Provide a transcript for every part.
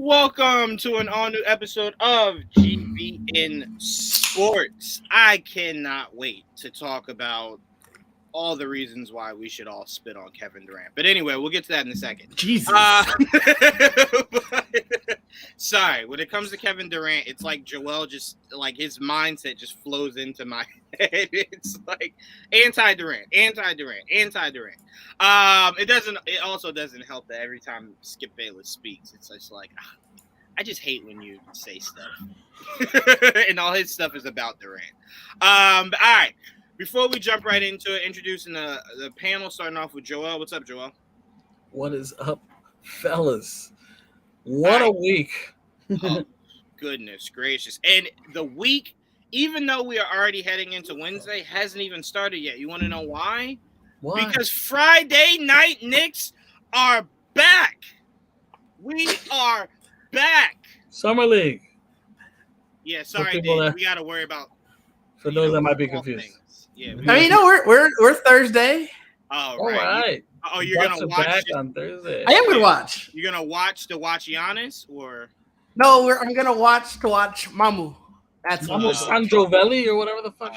Welcome to an all-new episode of GVN Sports. I cannot wait to talk about all the reasons why we should all spit on Kevin Durant. But anyway, we'll get to that in a second. Jesus. Sorry, when it comes to Kevin Durant, it's like Joel just, like, his mindset just flows into my head. It's like anti-Durant. It also doesn't help that every time Skip Bayless speaks, it's just like, I just hate when you say stuff. And all his stuff is about Durant. All right. Before we jump right into it, introducing the panel, starting off with Joel. What's up, Joel? What is up, fellas? What a week. Oh, goodness gracious. And the week, even though we are already heading into Wednesday, hasn't even started yet. You want to know why? Why? Because Friday night Knicks are back. We are back. Summer League. Yeah, sorry, Dave. We got to worry about. For those that might be confused. Things. Yeah, we're Thursday. Oh, all right. Oh, you're gonna watch back on Thursday. I am gonna watch. You're gonna watch Giannis, or no? I'm gonna watch Mamu. That's Mamu Sanjovelli or whatever the fuck.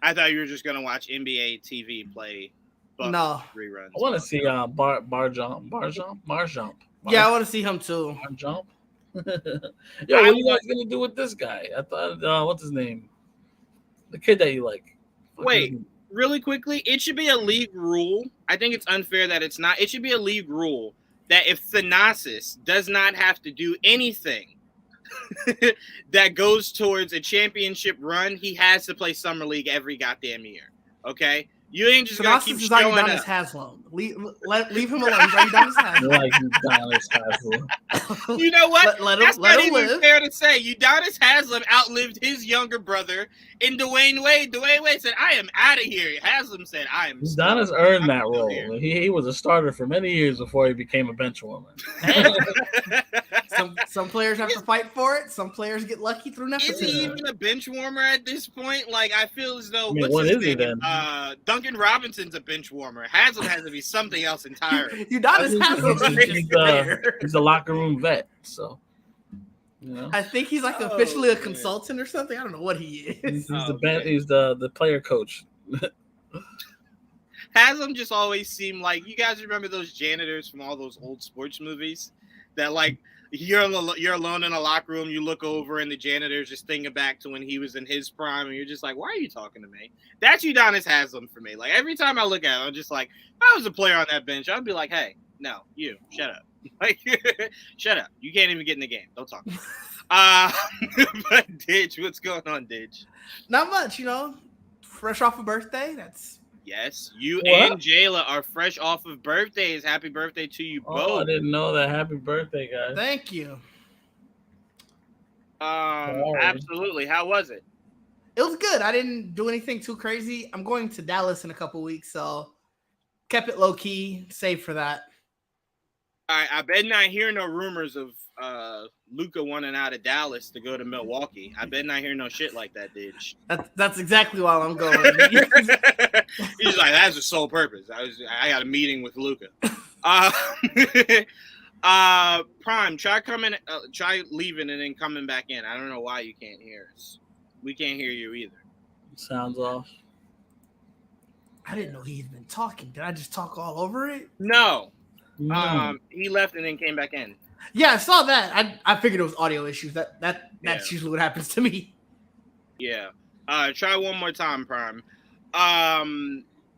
I thought you were just gonna watch NBA TV play. Reruns. I want to see Marjump. Yeah, I want to see him too. Marjump. Yo, what are you guys gonna do with this guy? I thought, what's his name? The kid that you like. Wait, really quickly, it should be a league rule. I think it's unfair that it's not. It should be a league rule that if Thanasis does not have to do anything that goes towards a championship run, he has to play Summer League every goddamn year. Okay? You ain't just going to keep showing up. Udonis Haslem. Leave him alone. He's already Udonis Haslem. Like Udonis Haslem. You know what? That's not even live. Fair to say. Udonis Haslem outlived his younger brother in Dwayne Wade. Dwayne Wade said, I am out of here. Haslem said, I am. Udonis earned that role. He was a starter for many years before he became a bench warmer. Some players have to fight for it. Some players get lucky through nepotism. Is he even a bench warmer at this point? Like, I feel as though what is he then? Duncan Robinson's a bench warmer. Haslem has to be something else entirely. Udonis Haslem. He's a locker room vet, so you know. I think he's like officially a consultant or something. I don't know what he is. He's the player coach. Haslem just always seemed like, you guys remember those janitors from all those old sports movies that, like, you're alone in a locker room, you look over and the janitor's just thinking back to when he was in his prime, and you're just like, why are you talking to me? That's Udonis Haslem for me. Like, every time I look at him, I'm just like, if I was a player on that bench, I'd be like, hey, no, you, shut up. Like, shut up. You can't even get in the game. Don't talk. But Didge, what's going on, Didge? Not much, fresh off a birthday. Yes, you and Jayla are fresh off of birthdays. Happy birthday to you both. Oh, I didn't know that. Happy birthday, guys. Thank you. Absolutely. How was it? It was good. I didn't do anything too crazy. I'm going to Dallas in a couple weeks, so kept it low key, saved for that. All right, I bet not hear no rumors of Luka wanting out of Dallas to go to Milwaukee. I bet not hear no shit like that, Didge. That's exactly why I'm going. He's like, that's the sole purpose. I got a meeting with Luka. Prime, try leaving and then coming back in. I don't know why you can't hear us. We can't hear you either. Sounds off. I didn't know he'd been talking. Did I just talk all over it? No. He left and then came back in. Yeah, I saw that. I figured it was audio issues. That's usually what happens to me. Yeah. Try one more time, Prime.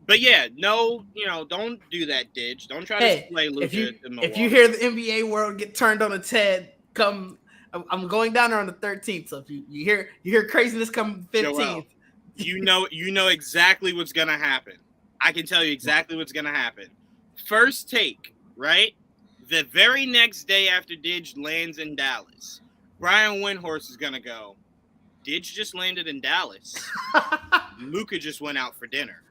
But yeah, no, don't do that, Didge. Don't try to play Luka. If you hear the NBA world get turned on its head, I'm going down there on the 13th. So if you hear craziness come 15th, Joel, you know exactly what's gonna happen. I can tell you exactly what's gonna happen. First take, right? The very next day after Didge lands in Dallas, Brian Windhorst is going to go, Didge just landed in Dallas. Luka just went out for dinner.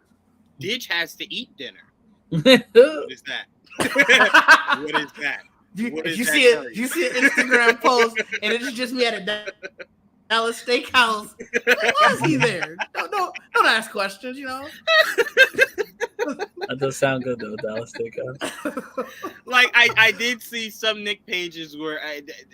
Didge has to eat dinner. What is that? What is that? You see an Instagram post, and it's just me at a Dallas Steakhouse. Why was he there? Don't ask questions. That does sound good though, Dallas Steakhouse. Like I did see some Nick pages where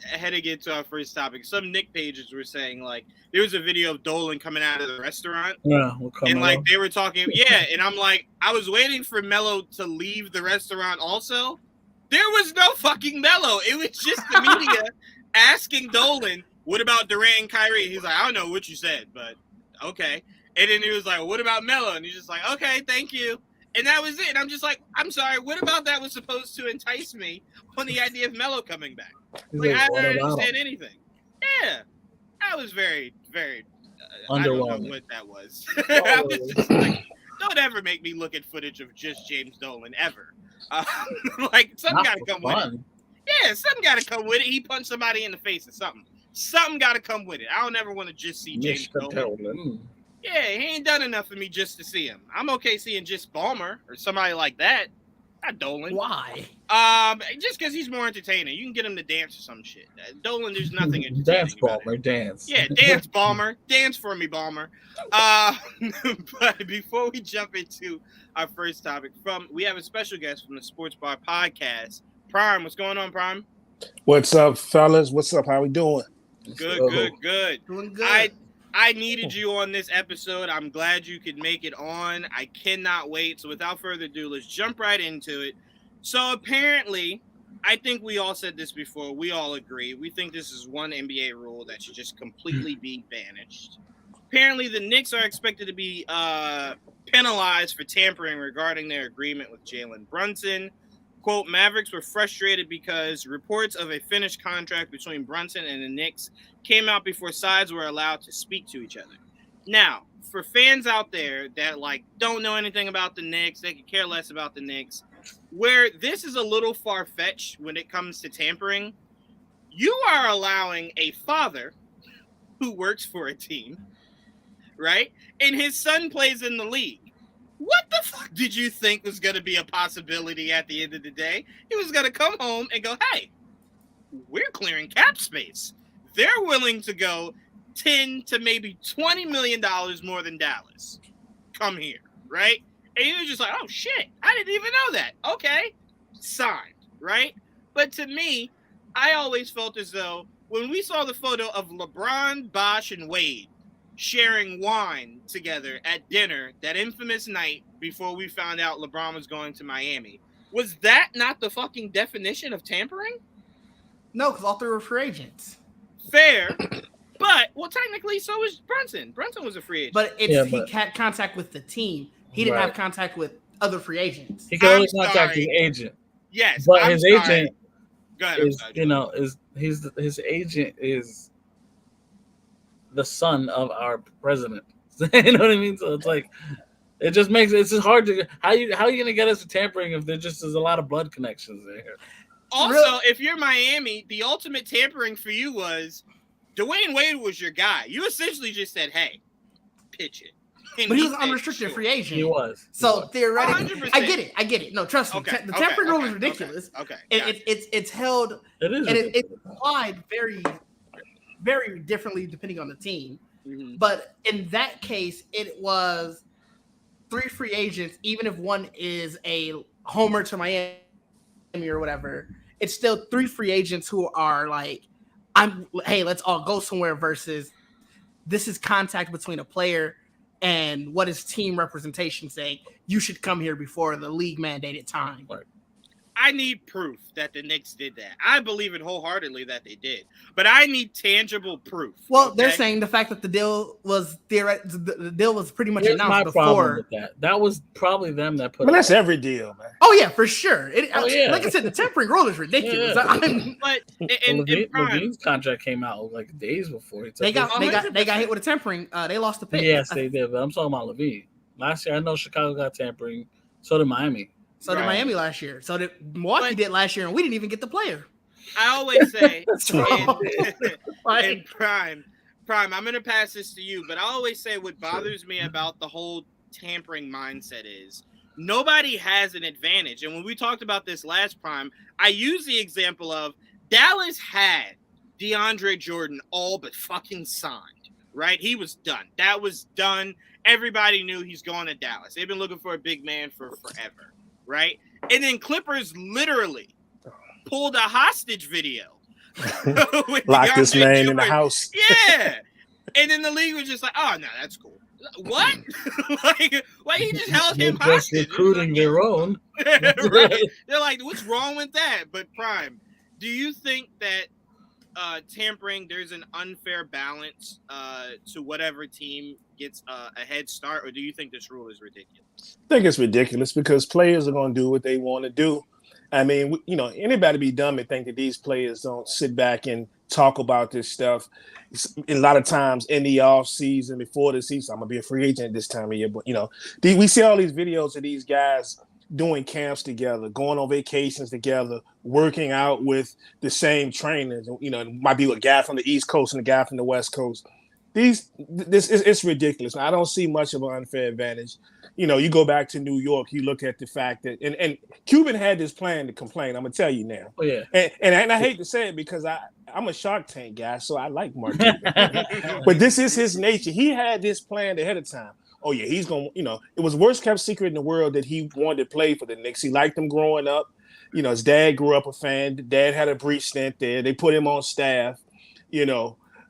heading into our first topic, some Nick pages were saying like there was a video of Dolan coming out of the restaurant. Yeah, and like they were talking, and I'm like, I was waiting for Melo to leave the restaurant also. There was no fucking Melo. It was just the media asking Dolan, what about Durant and Kyrie? He's like, I don't know what you said, but okay. And then he was like, what about Melo? And he's just like, okay, thank you. And that was it. And I'm just like, I'm sorry, what about that was supposed to entice me on the idea of Melo coming back? Like, I don't understand anything. Yeah. That was very, very, I don't know what that was. I was just like, don't ever make me look at footage of just James Dolan, ever. Like, something got to come with it. Yeah, something got to come with it. He punched somebody in the face or something. Something got to come with it. I don't ever want to just see James Dolan. Yeah, he ain't done enough for me just to see him. I'm okay seeing just Ballmer or somebody like that. Not Dolan. Why? Just because he's more entertaining. You can get him to dance or some shit. Dolan, there's nothing entertaining. Dance, Ballmer, dance. Yeah, dance, Ballmer. Dance for me, Ballmer. But before we jump into our first topic, we have a special guest from the Sports Bar Podcast. Prime, what's going on, Prime? What's up, fellas? What's up? How we doing? Good. Doing good. I needed you on this episode. I'm glad you could make it on. I cannot wait. So without further ado, let's jump right into it. So apparently, I think we all said this before. We all agree. We think this is one NBA rule that should just completely be banished. Apparently, the Knicks are expected to be penalized for tampering regarding their agreement with Jalen Brunson. Quote, Mavericks were frustrated because reports of a finished contract between Brunson and the Knicks came out before sides were allowed to speak to each other. Now, for fans out there that like don't know anything about the Knicks, they could care less about the Knicks, where this is a little far-fetched when it comes to tampering, you are allowing a father who works for a team, right? And his son plays in the league. What the fuck did you think was going to be a possibility at the end of the day? He was going to come home and go, hey, we're clearing cap space. They're willing to go $10 to maybe $20 million more than Dallas. Come here, right? And you're just like, oh, shit, I didn't even know that. Okay, signed, right? But to me, I always felt as though when we saw the photo of LeBron, Bosh, and Wade sharing wine together at dinner that infamous night before we found out LeBron was going to Miami. Was that not the fucking definition of tampering? No, because all three were free agents. Fair. But, well, technically, so was Brunson. Brunson was a free agent. But he had contact with the team. He didn't have contact with other free agents. He could only contact his agent. Yes. But his agent his agent is the son of our president. You know what I mean? So it's like it just makes it's just hard to how are you gonna get us to tampering if there just is a lot of blood connections there. Also, if you're Miami, the ultimate tampering for you was Dwayne Wade was your guy. You essentially just said, hey, pitch it. And but he was an unrestricted free agent. He was. Theoretically, 100%. I get it. No, trust me. The tampering rule is ridiculous. Okay. It's held. It is. And it's applied very, very differently depending on the team. Mm-hmm. But in that case, it was 3 free agents. Even if one is a homer to Miami or whatever, it's still 3 free agents who are like, hey, let's all go somewhere versus this is contact between a player and what is team representation saying you should come here before the league mandated time. I need proof that the Knicks did that. I believe it wholeheartedly that they did, but I need tangible proof. Well, they're saying the fact that the deal was the deal was pretty much announced before. That was probably them that put. But that's every deal, man. Oh yeah, for sure. Like I said, the tampering rule is ridiculous. Yeah. But Levine's contract came out like days before. They got hit with a tampering. They lost the pick. Yes, they did. But I'm talking about Levine. Last year, I know Chicago got tampering. So did Miami. So did Miami last year. So did Milwaukee did last year, and we didn't even get the player. I always say in Prime, I'm going to pass this to you, but I always say what bothers me about the whole tampering mindset is nobody has an advantage. And when we talked about this last Prime, I used the example of Dallas had DeAndre Jordan all but fucking signed, right? He was done. That was done. Everybody knew he's going to Dallas. They've been looking for a big man for forever, right? And then Clippers literally pulled a hostage video. Lock this DeAndre man in Jordan. the house. Yeah. And then the league was just like, oh, no, that's cool. What? Like, why he just held him They're just hostage? recruiting their own. Right. They're like, what's wrong with that? But Prime, do you think that tampering, there's an unfair balance to whatever team gets a head start, or do you think this rule is ridiculous? I think it's ridiculous because players are going to do what they want to do. I mean, anybody be dumb and think that these players don't sit back and talk about this stuff. A lot of times in the off season, before the season, I'm gonna be a free agent this time of year. But we see all these videos of these guys doing camps together, going on vacations together, working out with the same trainers. It might be a guy from the East Coast and a guy from the West Coast. It's ridiculous. I don't see much of an unfair advantage. You go back to New York, you look at the fact that and Cuban had this plan to complain. I'm gonna tell you now. Oh yeah. And I hate to say it because I'm a Shark Tank guy, so I like Mark Cuban. But this is his nature. He had this planned ahead of time. Oh yeah, he's gonna. It was worst kept secret in the world that he wanted to play for the Knicks. He liked them growing up. His dad grew up a fan. Dad had a brief stint there. They put him on staff.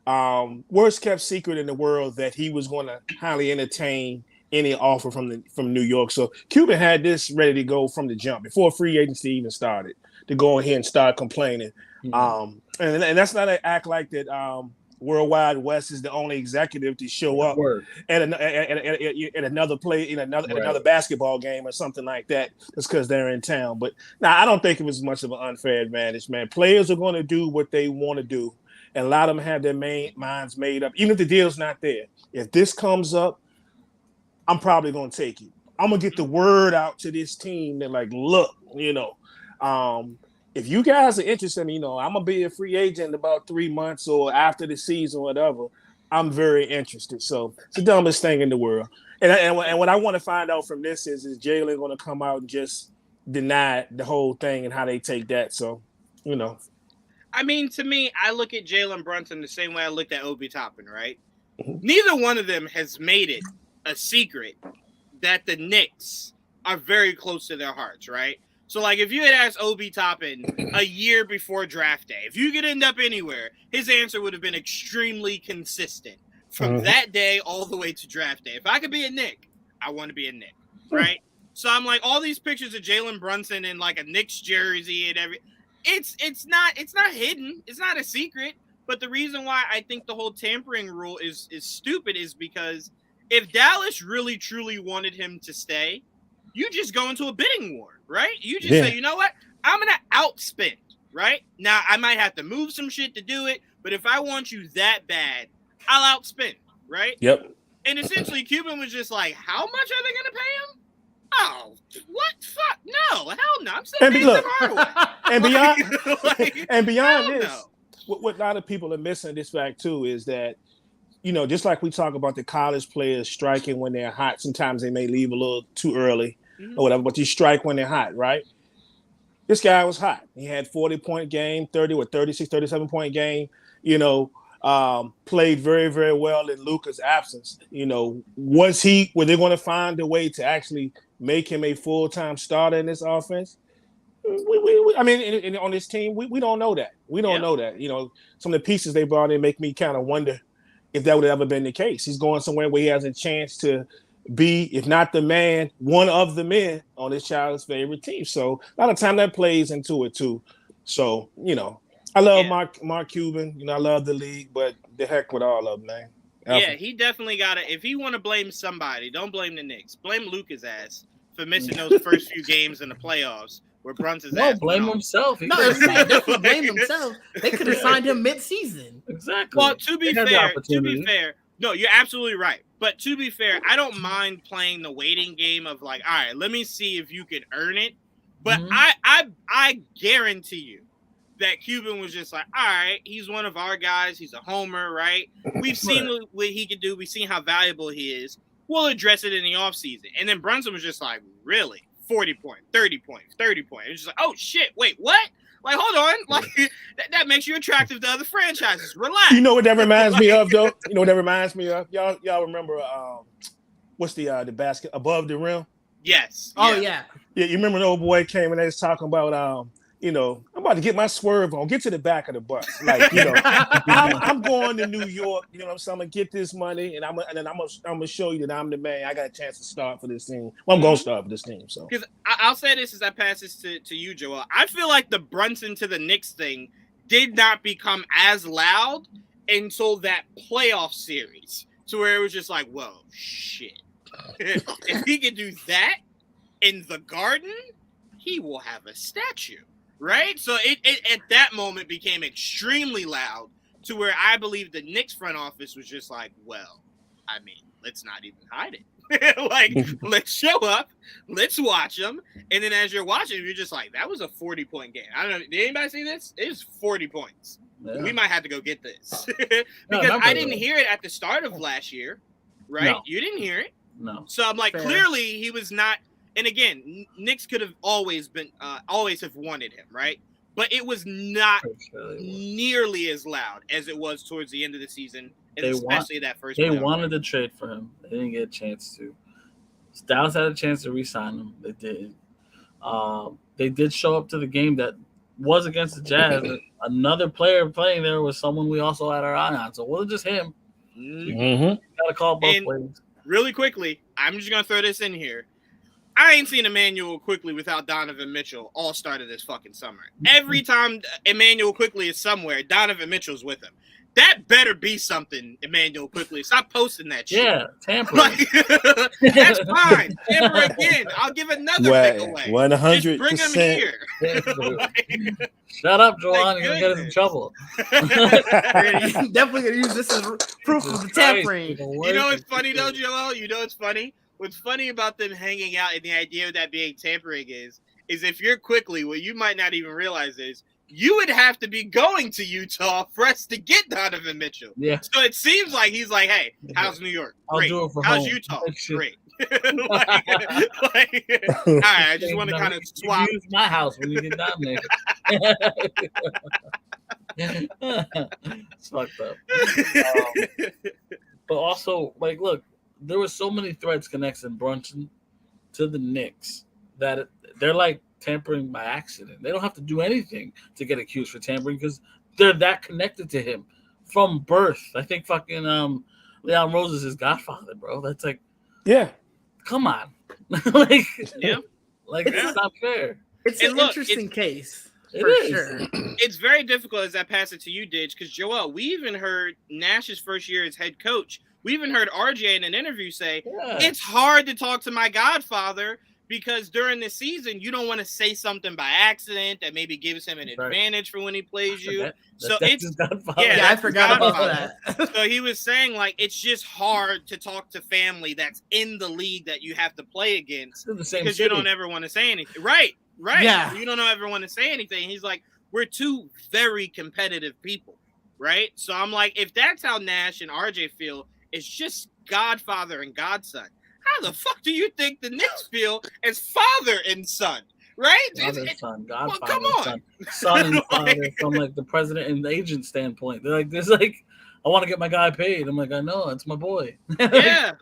Worst kept secret in the world that he was going to highly entertain any offer from New York. So Cuban had this ready to go from the jump before free agency even started to go ahead and start complaining. Mm-hmm. And that's not an act like that. Worldwide West is the only executive to show up at another play in another basketball game or something like that. Just because they're in town. But I don't think it was much of an unfair advantage, man. Players are going to do what they want to do. And a lot of them have their minds made up, even if the deal's not there. If this comes up, I'm probably going to take it. I'm going to get the word out to this team that, like, look, if you guys are interested, I'm going to be a free agent in about 3 months or after the season or whatever. I'm very interested. So it's the dumbest thing in the world. And what I want to find out from this is Jalen going to come out and just deny the whole thing and how they take that? So, I mean, to me, I look at Jalen Brunson the same way I looked at Obi Toppin, right? Mm-hmm. Neither one of them has made it a secret that the Knicks are very close to their hearts, right? So, like, if you had asked Obi Toppin a year before draft day, if you could end up anywhere, his answer would have been extremely consistent from that day all the way to draft day. If I could be a Knick, I want to be a Knick, right? So I'm like, all these pictures of Jalen Brunson in, like, a Knicks jersey and everything. It's not hidden. It's not a secret. But the reason why I think the whole tampering rule is stupid is because if Dallas really truly wanted him to stay, you just go into a bidding war, right? You just say, you know what? I'm gonna outspend, right? Now I might have to move some shit to do it, but if I want you that bad, I'll outspend, right? Yep. And essentially, Cuban was just like, how much are they gonna pay him? Oh, what? Fuck no! Hell no! I'm still paying them Hardaway. And beyond this, what a lot of people are missing this fact too is that, just like we talk about the college players striking when they're hot, sometimes they may leave a little too early or whatever, but you strike when they're hot, right? This guy was hot. He had 40-point game, 36, 37-point game. Played very, very well in Luka's absence. Were they going to find a way to actually make him a full-time starter in this offense? On this team, we don't know that. We don't know that. Some of the pieces they brought in make me kind of wonder if that would have ever been the case. He's going somewhere where he has a chance to be, if not the man, one of the men on his child's favorite team. So a lot of time that plays into it too. So, I love Mark Cuban. I love the league, but the heck with all of them, man. Yeah, he definitely got to. If he want to blame somebody, don't blame the Knicks. Blame Luka's ass for missing those first few games in the playoffs where Brunson's ass. Blame himself. Definitely blame himself. They could have signed him mid-season. Exactly. Well, to be fair, no, you're absolutely right. But to be fair, I don't mind playing the waiting game of like, all right, let me see if you can earn it. But I guarantee you that Cuban was just like, all right, he's one of our guys. He's a homer, right? We've seen what he can do. We've seen how valuable he is. We'll address it in the offseason. And then Brunson was just like, really? 40 points, 30 points, 30 points. It's just like, oh, shit, wait, what? Like, hold on. Like, that makes you attractive to other franchises. Relax. You know what that reminds me of, though? You know what that reminds me of? Y'all remember what's the basket above the rim? Yes. Oh yeah. Yeah, you remember the old boy came and they was talking about I'm about to get my swerve on, get to the back of the bus. Like, I'm going to New York, you know what I'm saying? I'm gonna get this money and I'm gonna show you that I'm the man. I got a chance to start for this team. Well, I'm gonna start for this team. So because I'll say this as I pass this to you, Joel. I feel like the Brunson to the Knicks thing did not become as loud until that playoff series. To where it was just like, whoa, shit. If he can do that in the Garden, he will have a statue. Right? So it at that moment became extremely loud to where I believe the Knicks front office was just like, well, I mean, let's not even hide it. Like, let's show up, let's watch them. And then as you're watching, you're just like, that was a 40-point game. I don't know. Did anybody see this? It was 40 points. Yeah. We might have to go get this. Because I didn't hear it at the start of last year, right? No. You didn't hear it. No. So I'm like, clearly he was not. And again, Knicks could have always have wanted him, right? But it was not nearly as loud as it was towards the end of the season, and especially that first. They wanted to trade for him. They didn't get a chance to. Dallas had a chance to re-sign him. They didn't. They did show up to the game that was against the Jazz. Another player playing there was someone we also had our eye on. So it wasn't just him. Mm-hmm. Got to call both ways. Really quickly, I'm just gonna throw this in here. I ain't seen Emmanuel Quickly without Donovan Mitchell all start of this fucking summer. Every time Emmanuel Quickly is somewhere, Donovan Mitchell's with him. That better be something, Emmanuel Quickly. Stop posting that shit. Yeah, tamper. That's fine. Tamper again. I'll give another pick away. 100%. Just bring him here. Shut up, Juwaan. You're going to get us in trouble. Definitely going to use this as proof of the tampering. You know what's funny, though, Joel? You know what's funny? What's funny about them hanging out and the idea of that being tampering is if you're Quickly, what you might not even realize is you would have to be going to Utah for us to get Donovan Mitchell. Yeah. So it seems like he's like, hey, how's New York? Great. I'll do it for how's home. Utah? Great. All right, I just want to kind of swap. Use my house when you get down there. It's fucked up. But also, like, look, there were so many threads connecting Brunson to the Knicks that they're like tampering by accident. They don't have to do anything to get accused for tampering because they're that connected to him from birth. I think fucking Leon Rose is his godfather, bro. That's like, yeah, come on, like, yeah, like it's not fair. It's an interesting case. It for is. Sure. It's very difficult as I pass it to you, Didge, because Joel, we even heard Nash's first year as head coach. We even heard RJ in an interview say, it's hard to talk to my godfather because during the season, you don't want to say something by accident that maybe gives him an advantage for when he plays you. So it's, I forgot about that. So he was saying, like, it's just hard to talk to family that's in the league that you have to play against because you don't ever want to say anything. Right. Yeah. You don't ever want to say anything. He's like, we're two very competitive people. Right. So I'm like, if that's how Nash and RJ feel, it's just godfather and godson. How the fuck do you think the Knicks feel as father and son? Right? Father and son, godfather, well, come on. Son and father from like the president and the agent standpoint. They're like, there's like, I want to get my guy paid. I'm like, I know, it's my boy. Yeah.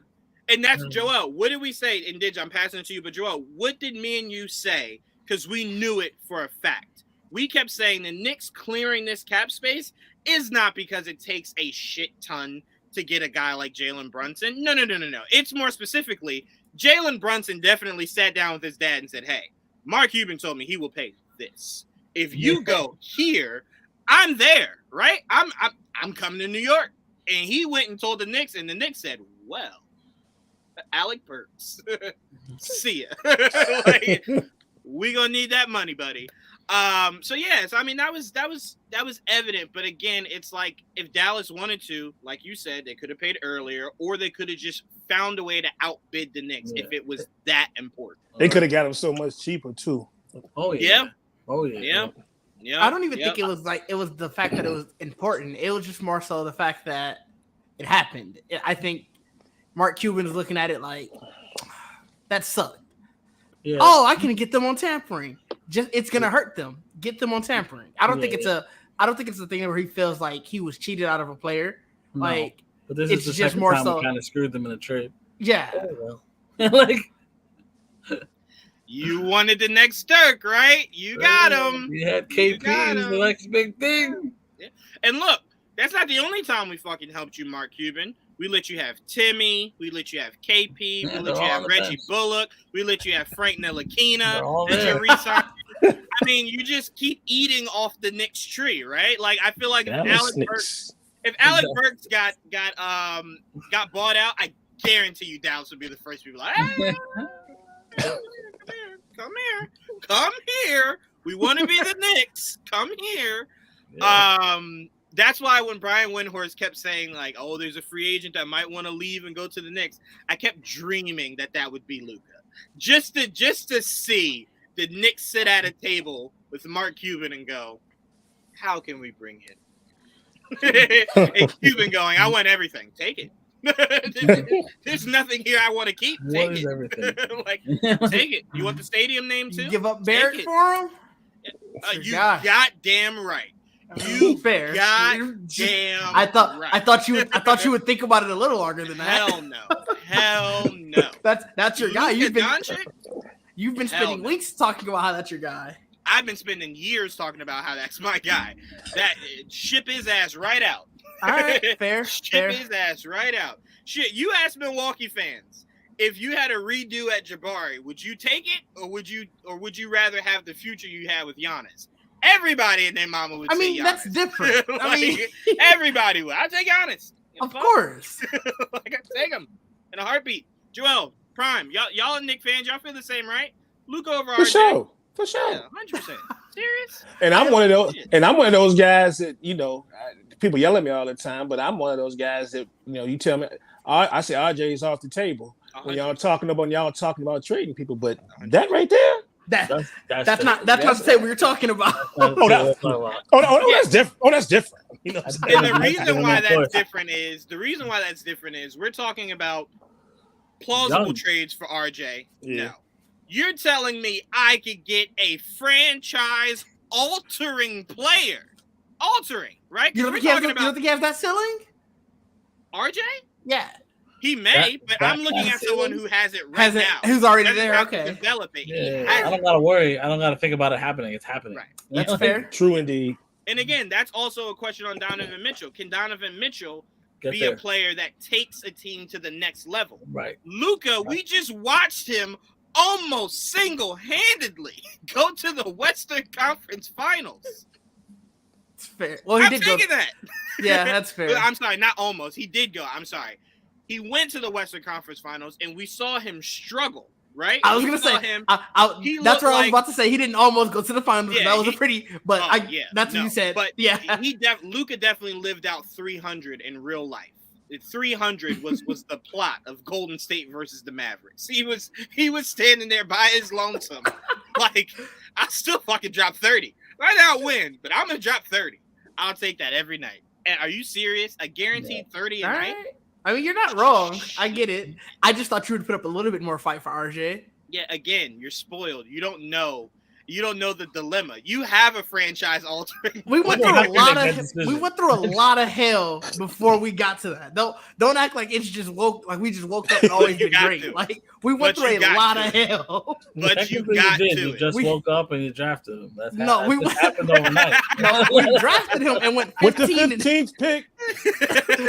And that's Joel. What did we say? And Didge, I'm passing it to you, but Joel, what did me and you say? Because we knew it for a fact. We kept saying the Knicks clearing this cap space is not because it takes a shit ton to get a guy like Jalen Brunson. No. It's more specifically, Jalen Brunson definitely sat down with his dad and said, hey, Mark Cuban told me he will pay this. If you go here, I'm there, right? I'm coming to New York. And he went and told the Knicks, and the Knicks said, well, Alec Burks, see ya. Like, we gonna need that money, buddy. So yes, I mean that was evident, but again, it's like if Dallas wanted to, like you said, they could have paid earlier, or they could have just found a way to outbid the Knicks if it was that important. They could have got him so much cheaper too. Oh yeah. Yeah. I don't even think it was like it was the fact that it was important. It was just more so the fact that it happened. I think Mark Cuban is looking at it like that sucked. Yeah. Oh, I can get them on tampering. Just it's gonna hurt them. get them on tampering. I don't think it's a thing where he feels like he was cheated out of a player. No, like, but this it's is the just second more time so. we kind of screwed them in a trade. Yeah. Oh, well. Like, You wanted the next Dirk, right? You got him. We had KP as the next big thing. Yeah. And look, that's not the only time we fucking helped you, Mark Cuban. We let you have Timmy. We let you have KP. We let you have Reggie Bullock. We let you have Frank Ntilikina. I mean, you just keep eating off the Knicks tree, right? Like, I feel like if Alec Burks got bought out, I guarantee you Dallas would be the first people like, hey, come here. We want to be the Knicks. Come here. Yeah. That's why when Brian Windhorst kept saying, like, oh, there's a free agent that might want to leave and go to the Knicks, I kept dreaming that would be Luka. Just to see the Knicks sit at a table with Mark Cuban and go, how can we bring him? And Cuban going, I want everything. Take it. There's nothing here I want to keep. Take it. Everything? Like, take it. You want the stadium name too? You give up Barrett for him? You goddamn right. You fair. Goddamn. I thought you would think about it a little longer than that. Hell no. That's your guy. You've been spending no. weeks talking about how that's your guy. I've been spending years talking about how that's my guy. That ship his ass right out. All right, fair. Ship his ass right out. Shit, you ask Milwaukee fans, if you had a redo at Jabari, would you take it, or would you rather have the future you had with Giannis? Everybody in their mama would say Giannis. That's different. Everybody would. I'd take Giannis. Of course. Like, I'd take him in a heartbeat. Joel, Prime, y'all are Knicks fans. Y'all feel the same, right? Luka over RJ. For sure. Yeah, 100%. Serious? And I'm one of those guys that, people yell at me all the time, but I'm one of those guys that, you tell me, I say RJ is off the table when y'all talking about trading people, but that right there, that's not the table you're talking about. That's different. That's different. And the reason why that's different is we're talking about plausible trades for RJ. Yeah. No. You're telling me I could get a franchise altering player. Altering, right? You don't think he has that ceiling? RJ? Yeah. He may, but I'm looking at someone who has it now. Who's already there, okay. Develop it. Yeah, I don't got to worry. I don't got to think about it happening. It's happening. Right. That's fair. True indeed. And again, that's also a question on Donovan Mitchell. Can Donovan Mitchell be a player that takes a team to the next level? Right. Luka, we just watched him almost single-handedly go to the Western Conference Finals. It's fair. Well, I'm taking that. Yeah, that's fair. I'm sorry, not almost. He did go. I'm sorry. He went to the Western Conference Finals, and we saw him struggle, right? I was going to say, that's what I was about to say. He didn't almost go to the finals. Yeah, that was that's what you said. But Luka definitely lived out 300 in real life. 300 was the plot of Golden State versus the Mavericks. He was standing there by his lonesome, like, I still fucking drop 30. Right now I win, but I'm gonna drop 30. I'll take that every night. And are you serious? A guaranteed 30 a night? I mean, you're not wrong. I get it. I just thought you would put up a little bit more fight for RJ. Yeah, again, you're spoiled. You don't know the dilemma. You have a franchise altering. We went through a lot of hell before we got to that. Don't act like we just woke up and always been great. To. Like, we went through a lot of hell. But you got to. You just woke up and you drafted him. We happened overnight. No, we drafted him and went 15 with the 15th pick,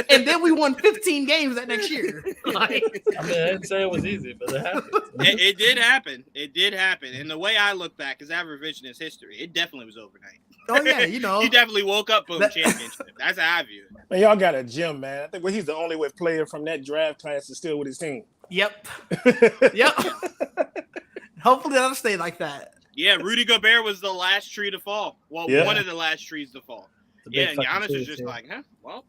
and then we won 15 games that next year. I didn't say it was easy, but it happened. It did happen. It did happen. And the way I look back is revisionist history. It definitely was overnight. Oh yeah, he definitely woke up, boom, championship. That's how I view it. Man, y'all got a gem, man. I think he's the only player from that draft class is still with his team. Yep. Hopefully that'll stay like that. Yeah, Rudy Gobert was the last tree to fall. Well, one of the last trees to fall. Yeah, and Giannis is just like, well,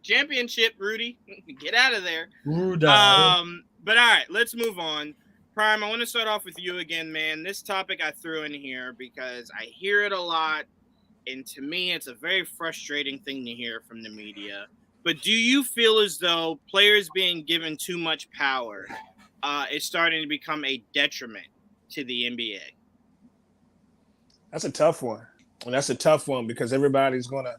championship, Rudy. Get out of there. Rudy. But all right, let's move on. Prime, I want to start off with you again, man. This topic I threw in here because I hear it a lot, and to me, it's a very frustrating thing to hear from the media. But do you feel as though players being given too much power is starting to become a detriment to the NBA? That's a tough one. And that's a tough one because everybody's going to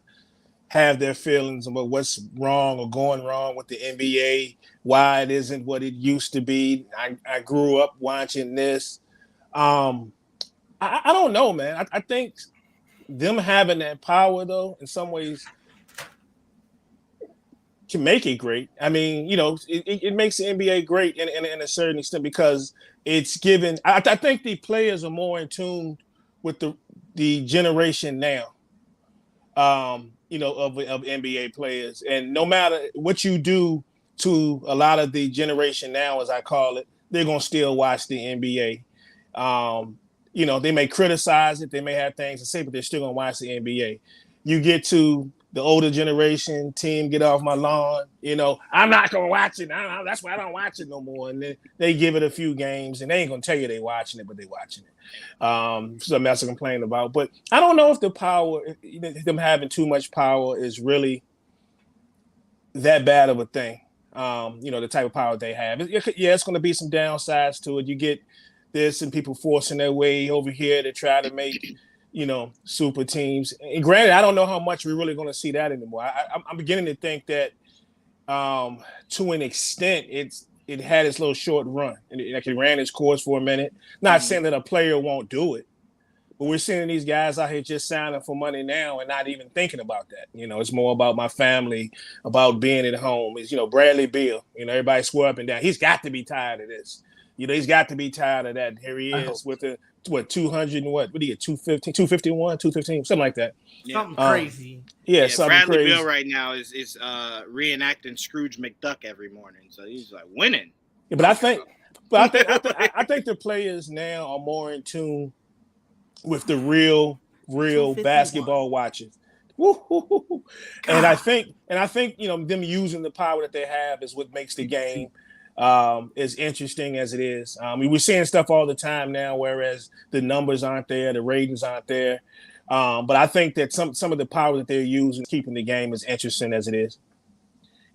have their feelings about what's wrong or going wrong with the NBA, why it isn't what it used to be. I grew up watching this. I don't know, man. I think them having that power, though, in some ways can make it great. I mean, it makes the NBA great in a certain extent because it's given. I think the players are more in tune with the generation now, of NBA players. And no matter what you do to a lot of the generation now, as I call it, they're going to still watch the NBA. They may criticize it. They may have things to say, but they're still going to watch the NBA. You get to the older generation, team, get off my lawn. I'm not going to watch it. That's why I don't watch it no more. And then they give it a few games, and they ain't going to tell you they watching it, but they watching it. Something else to complain about. But I don't know if the power, them having too much power is really that bad of a thing. The type of power they have. It's going to be some downsides to it. You get this and people forcing their way over here to try to make super teams. And granted, I don't know how much we're really going to see that anymore. I'm beginning to think that to an extent it had its little short run and it ran its course for a minute. Not saying that a player won't do it, but we're seeing these guys out here just signing for money now and not even thinking about that. It's more about my family, about being at home. It's Bradley Beal. Everybody swore up and down. He's got to be tired of this. He's got to be tired of that. Here he is with 200 and what do you get? 215, 251, 215, something like that. Something crazy. Something Bradley crazy. Beal right now is reenacting Scrooge McDuck every morning, so he's like winning. Yeah, but I think the players now are more in tune with the real basketball watchers. And I think them using the power that they have is what makes the game as interesting as it is. We're seeing stuff all the time now, whereas the numbers aren't there, the ratings aren't there. But I think that some of the power that they're using keeping the game as interesting as it is.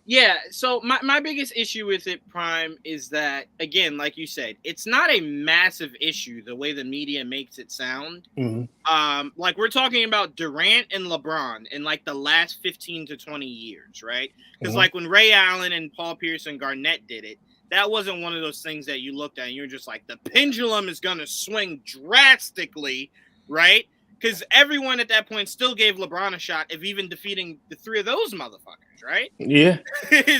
Yeah, so my biggest issue with it, Prime, is that, again, like you said, it's not a massive issue the way the media makes it sound. Mm-hmm. Like, we're talking about Durant and LeBron in, like, the last 15 to 20 years, right? Because, like, when Ray Allen and Paul Pierce and Garnett did it, that wasn't one of those things that you looked at and you're just like, the pendulum is going to swing drastically, right? Because everyone at that point still gave LeBron a shot of even defeating the three of those motherfuckers, right? Yeah.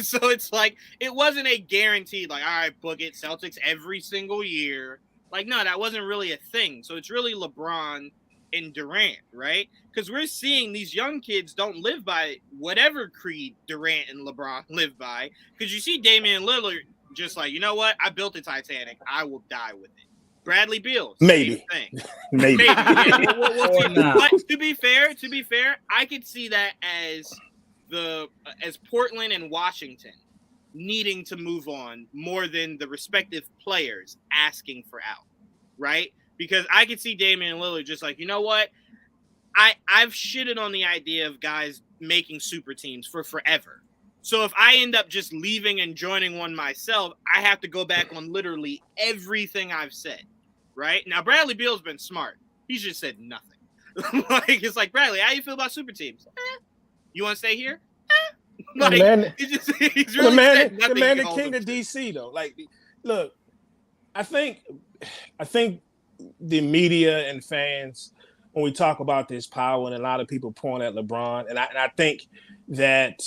So it's like, it wasn't a guaranteed, like, all right, book it, Celtics every single year. Like, no, that wasn't really a thing. So it's really LeBron and Durant, right? Because we're seeing these young kids don't live by whatever creed Durant and LeBron live by. Because you see Damian Lillard just like, you know what? I built the Titanic. I will die with it. Bradley Beal, maybe. Thing. Maybe. Yeah. But to be fair, I could see that as Portland and Washington needing to move on more than the respective players asking for out, right? Because I could see Damian Lillard just like, you know what? I've shitted on the idea of guys making super teams for forever. So if I end up just leaving and joining one myself, I have to go back on literally everything I've said, right? Now, Bradley Beal's been smart. He's just said nothing. It's like, Bradley, how you feel about super teams? You want to stay here? Like, the man, he's really said nothing. The man, the king of DC, though. Like, look, I think the media and fans, when we talk about this power, and a lot of people point at LeBron, and I think that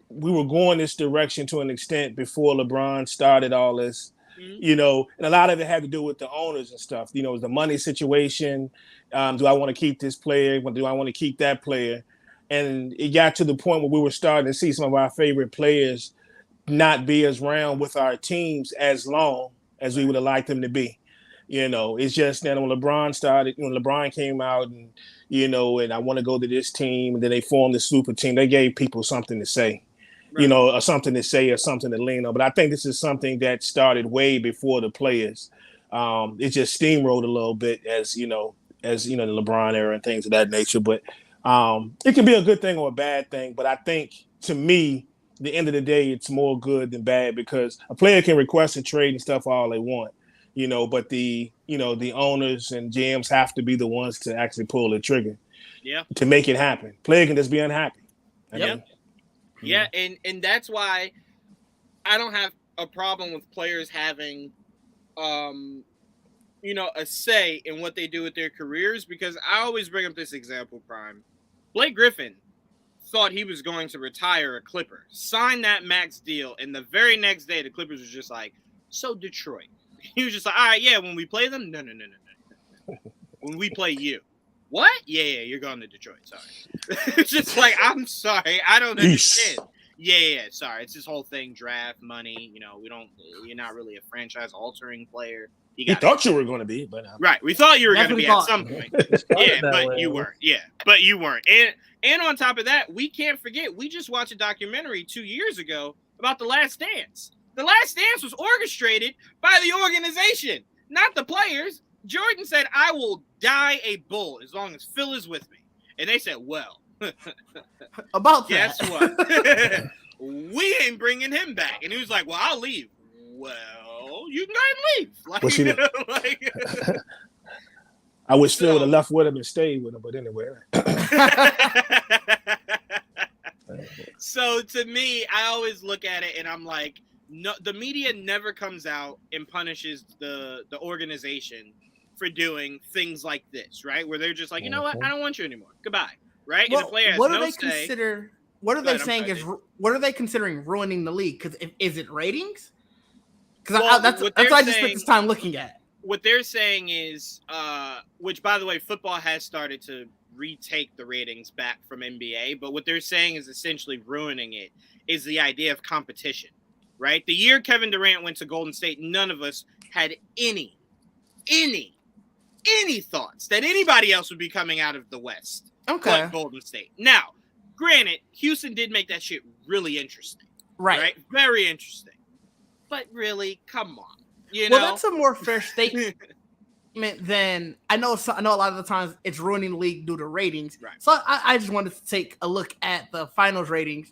we were going this direction to an extent before LeBron started all this, and a lot of it had to do with the owners and stuff. The money situation. Do I want to keep this player? Do I want to keep that player? And it got to the point where we were starting to see some of our favorite players not be as around with our teams as long as we would have liked them to be. It's just that when LeBron came out and, and I want to go to this team, and then they formed the super team, they gave people something to say. Right. Or something to say or something to lean on. But I think this is something that started way before the players. It just steamrolled a little bit as the LeBron era and things of that nature. But it can be a good thing or a bad thing. But I think, to me, at the end of the day, it's more good than bad because a player can request a trade and stuff all they want. But the owners and GMs have to be the ones to actually pull the trigger. to make it happen. Player can just be unhappy. Yeah, and that's why I don't have a problem with players having, a say in what they do with their careers, because I always bring up this example, Prime. Blake Griffin thought he was going to retire a Clipper, signed that max deal, and the very next day the Clippers was just like, so Detroit. He was just like, all right, yeah, when we play them, no. When we play you. What? Yeah, you're going to Detroit. Sorry. It's just like, I'm sorry. I don't understand. Yeah, sorry. It's this whole thing, draft, money. You're not really a franchise-altering player. You thought you were going to be, but right. We thought you were going to be at some point. Yeah, but you weren't. Yeah, but you weren't. And on top of that, we can't forget, we just watched a documentary 2 years ago about The Last Dance. The Last Dance was orchestrated by the organization, not the players. Jordan said, I will die a bull as long as Phil is with me. And they said, well, about guess what? We ain't bringing him back. And he was like, well, I'll leave. Well, you can go ahead and leave. Like, I wish Phil would have left with him and stayed with him, but anyway. So to me, I always look at it and I'm like, no, the media never comes out and punishes the organization for doing things like this, right? Where they're just like, you know what? I don't want you anymore. Goodbye. Right? Well, and the player has what do no they say. consider? What are they saying is? What are they considering ruining the league? Because is it ratings? Because that's what I just spent this time looking at. What they're saying is, which by the way, football has started to retake the ratings back from NBA. But what they're saying is essentially ruining it is the idea of competition, right? The year Kevin Durant went to Golden State, none of us had any thoughts that anybody else would be coming out of the West. Okay. But Golden State. Now, granted, Houston did make that shit really interesting. Right? Very interesting. But really, come on. Well, that's a more fair statement than I know a lot of the times it's ruining the league due to ratings. Right. So I just wanted to take a look at the finals ratings,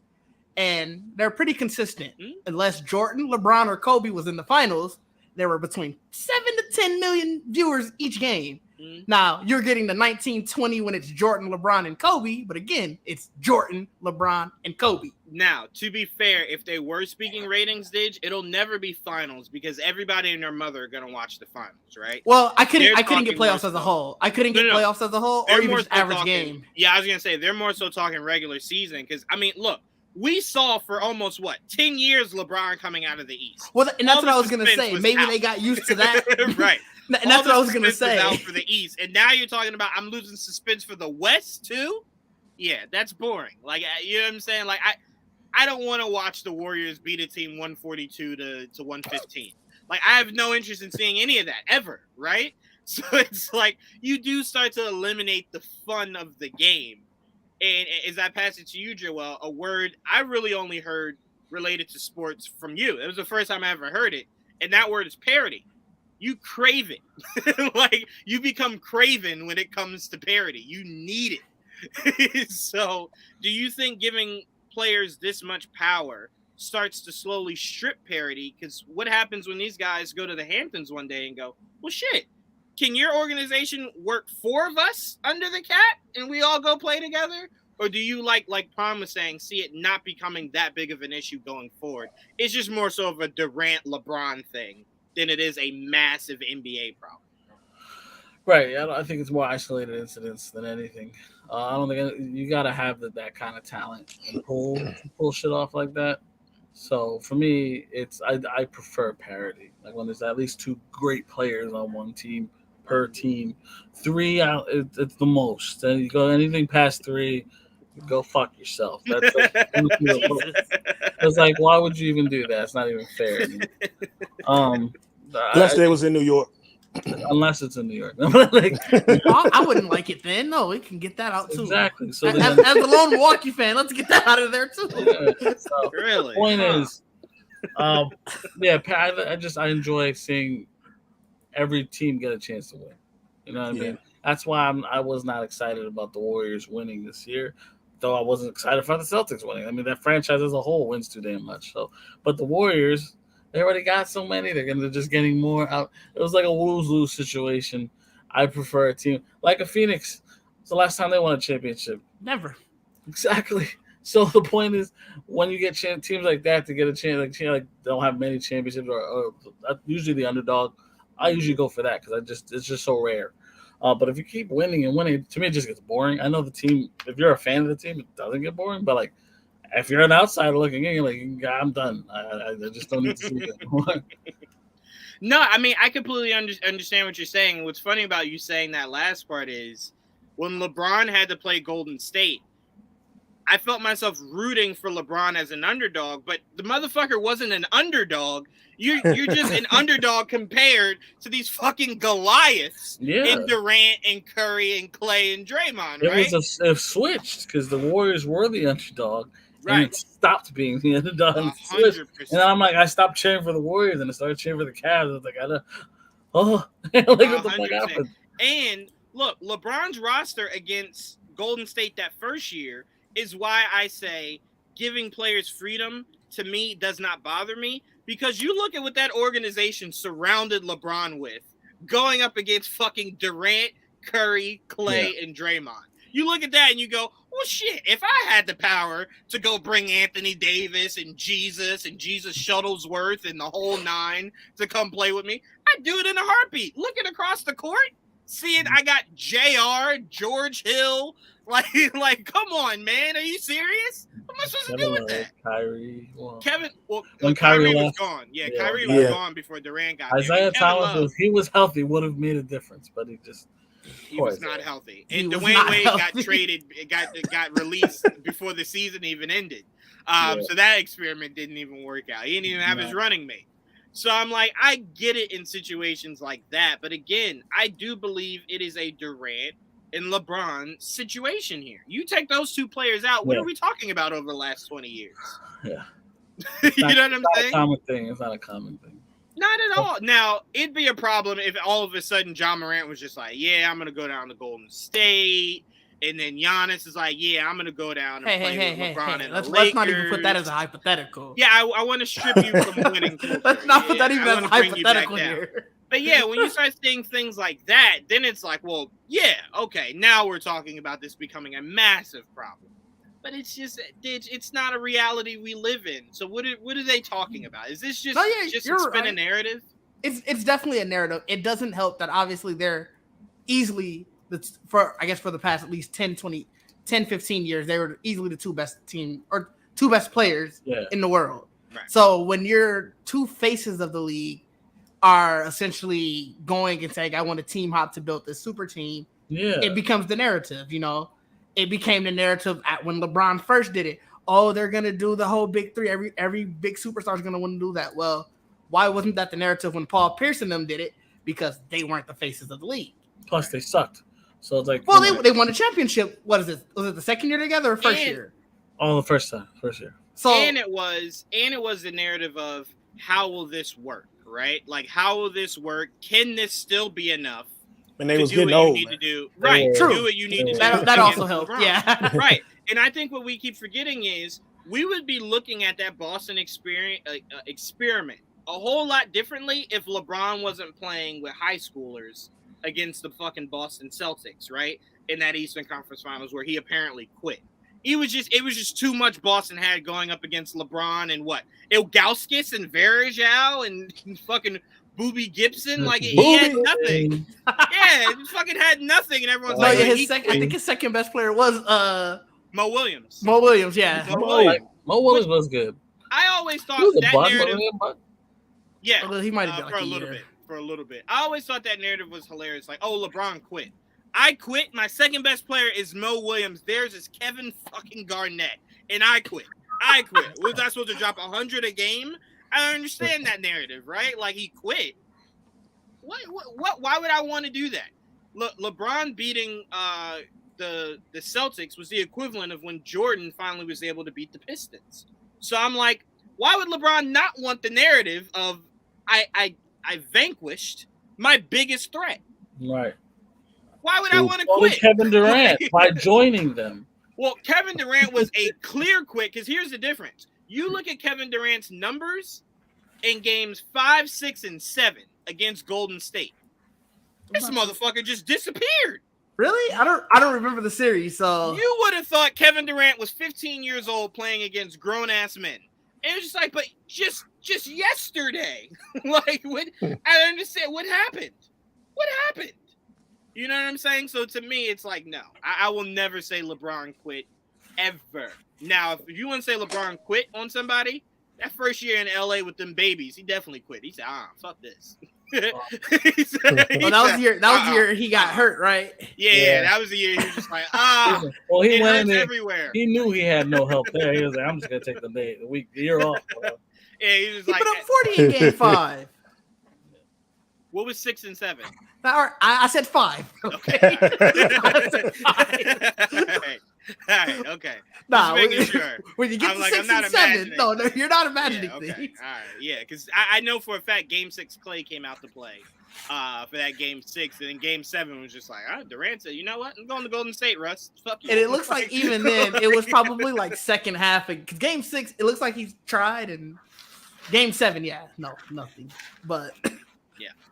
and they're pretty consistent. Unless Jordan, LeBron, or Kobe was in the finals, there were between 7 to 10 million viewers each game. Now, you're getting the 1920 when it's Jordan, LeBron, and Kobe, but again, it's Jordan, LeBron, and Kobe. Now, to be fair, if they were speaking ratings, Didge, it'll never be finals because everybody and their mother are going to watch the finals, right? Well, I couldn't get playoffs as a whole. I couldn't get playoffs as a whole or even just average game. Yeah, I was going to say, they're more so talking regular season because, I mean, look, we saw for almost, 10 years LeBron coming out of the East. Well, and that's what I was going to say. Maybe they got used to that. Right. And that's what I was going to say. Out for the East. And now you're talking about I'm losing suspense for the West, too? Yeah, that's boring. Like, you know what I'm saying? Like, I don't want to watch the Warriors beat a team 142 to 115. Like, I have no interest in seeing any of that, ever, right? So it's like, you do start to eliminate the fun of the game. And as I pass it to you, Joel, a word I really only heard related to sports from you. It was the first time I ever heard it. And that word is parody. You crave it. Like, you become craven when it comes to parody. You need it. So do you think giving players this much power starts to slowly strip parity? Because what happens when these guys go to the Hamptons one day and go, well, shit, can your organization work 4 of us under the cap and we all go play together? Or do you, like Prime was saying, see it not becoming that big of an issue going forward? It's just more so of a Durant LeBron thing than it is a massive NBA problem. Right. I think it's more isolated incidents than anything. I don't think you got to have that kind of talent and pull shit off like that. So for me, I prefer parity. Like when there's at least 2 great players on one team per team. 3 out, it's the most. And you go anything past 3, go fuck yourself. It's like, why would you even do that? It's not even fair. Unless they was in New York. Unless it's in New York. Like, I wouldn't like it then. No, we can get that out too. Exactly. So as a lone Milwaukee fan, let's get that out of there too. Yeah, so really? The point is, I enjoy seeing every team get a chance to win. You know what I mean? That's why I was not excited about the Warriors winning this year, though I wasn't excited for the Celtics winning. I mean, that franchise as a whole wins too damn much. So, but the Warriors, they already got so many. They're just getting more out. It was like a lose-lose situation. I prefer a team like a Phoenix. It's the last time they won a championship. Never. Exactly. So the point is, when you get teams like that to get a chance, like don't have many championships or usually the underdog, I usually go for that because it's just so rare. But if you keep winning and winning, to me it just gets boring. I know the team. If you're a fan of the team, it doesn't get boring. But like, if you're an outsider looking in, you're like, I'm done. I just don't need to see it anymore. No, I mean, I completely understand what you're saying. What's funny about you saying that last part is when LeBron had to play Golden State, I felt myself rooting for LeBron as an underdog, but the motherfucker wasn't an underdog. You're just an underdog compared to these fucking Goliaths in Durant and Curry and Clay and Draymond, right? It switched because the Warriors were the underdog. Right. And it stopped being the underdog. 100%. And then I'm like, I stopped cheering for the Warriors and I started cheering for the Cavs. I was like, what the fuck happened? And look, LeBron's roster against Golden State that first year is why I say giving players freedom to me does not bother me, because you look at what that organization surrounded LeBron with going up against fucking Durant, Curry, Clay, and Draymond. You look at that and you go, well, shit, if I had the power to go bring Anthony Davis and Jesus Shuttlesworth and the whole nine to come play with me, I'd do it in a heartbeat. Looking across the court, seeing I got JR, George Hill, like, come on, man. Are you serious? What am I supposed to do with that? Kyrie. When Kyrie was gone. Yeah, Kyrie was gone before Durant got Isaiah Thomas, if he was healthy, would have made a difference, but he was not healthy. And Dwayne Wade got traded, got released before the season even ended. So that experiment didn't even work out. He didn't even have his running mate. So I'm like, I get it in situations like that. But again, I do believe it is a Durant and LeBron situation here. You take those two players out, what are we talking about over the last 20 years? Yeah. You know what I'm saying? It's not a common thing. Not at all. Now, it'd be a problem if all of a sudden John Morant was just like, yeah, I'm going to go down to Golden State. And then Giannis is like, yeah, I'm going to go down and play with LeBron and the Lakers. Let's not even put that as a hypothetical. Yeah, I want to strip you from winning culture. Let's not put that even as a hypothetical here. But yeah, when you start seeing things like that, then it's like, well, yeah, okay, now we're talking about this becoming a massive problem. But it's just, it's not a reality we live in. So what are they talking about? Is this just a narrative? It's definitely a narrative. It doesn't help that obviously they're easily, for the past at least 10, 15 years, they were easily the two best players in the world. Right. So when your two faces of the league are essentially going and saying, I want a team hop to build this super team, it becomes the narrative, It became the narrative when LeBron first did it. Oh, they're going to do the whole big three. Every big superstar is going to want to do that. Well, why wasn't that the narrative when Paul Pierce and them did it? Because they weren't the faces of the league. Plus, they sucked. So it's like, well, they won a championship. What is it? Was it the second year together or first year? Oh, the first year. So it was the narrative of how will this work, right? Like, how will this work? Can this still be enough? And they was getting old. Right. True. Do what you need to do. That also helped. Yeah. Right. And I think what we keep forgetting is we would be looking at that Boston experiment a whole lot differently if LeBron wasn't playing with high schoolers against the fucking Boston Celtics, right? In that Eastern Conference Finals where he apparently quit. It was just too much Boston had going up against LeBron and Ilgauskas and Varejao and fucking Boobie Gibson, like he had nothing. He fucking had nothing, and everyone's like, I think his second best player was Mo Williams. Mo Williams, yeah. Mo Williams was good. I always thought that narrative. Well, he might have for a little bit. I always thought that narrative was hilarious. Like, oh, LeBron quit. I quit. My second best player is Mo Williams. Theirs is Kevin fucking Garnett, and I quit. Was I supposed to drop 100 a game? I don't understand that narrative, right? Like, he quit. What? Why would I want to do that? LeBron beating the Celtics was the equivalent of when Jordan finally was able to beat the Pistons. So I'm like, why would LeBron not want the narrative of I vanquished my biggest threat? Right. Why would I want to quit? Kevin Durant by joining them. Well, Kevin Durant was a clear quit because here's the difference. You look at Kevin Durant's numbers in games 5, 6, and 7 against Golden State. This motherfucker just disappeared. Really? I don't remember the series. So You would have thought Kevin Durant was 15 years old playing against grown ass men. And it was just like, but just yesterday, like what? I understand what happened. What happened? You know what I'm saying? So to me, it's like, no, I will never say LeBron quit ever. Now, if you want to say LeBron quit on somebody, that first year in LA with them babies, he definitely quit. He said, fuck this. that was the year he got hurt, right? Yeah, that was the year he was just like, well, he it went hurts in everywhere. He knew he had no help there. He was like, I'm just gonna take the year off. Bro. Yeah, he was he like, put up 40 in game 5. What was 6 and 7? I said 5. Okay. I said 5. All right, okay. Nah, just making sure. When you get I'm to 6 and 7, no, you're not imagining okay. things. All right, yeah, because I know for a fact Game 6 Clay came out to play for that Game 6, and then Game 7 was just like, Durant said, you know what? I'm going to Golden State, Russ. Fuck you. And it looks like even then, it was probably like second half. Because Game 6, it looks like he's tried, and Game 7, nothing. But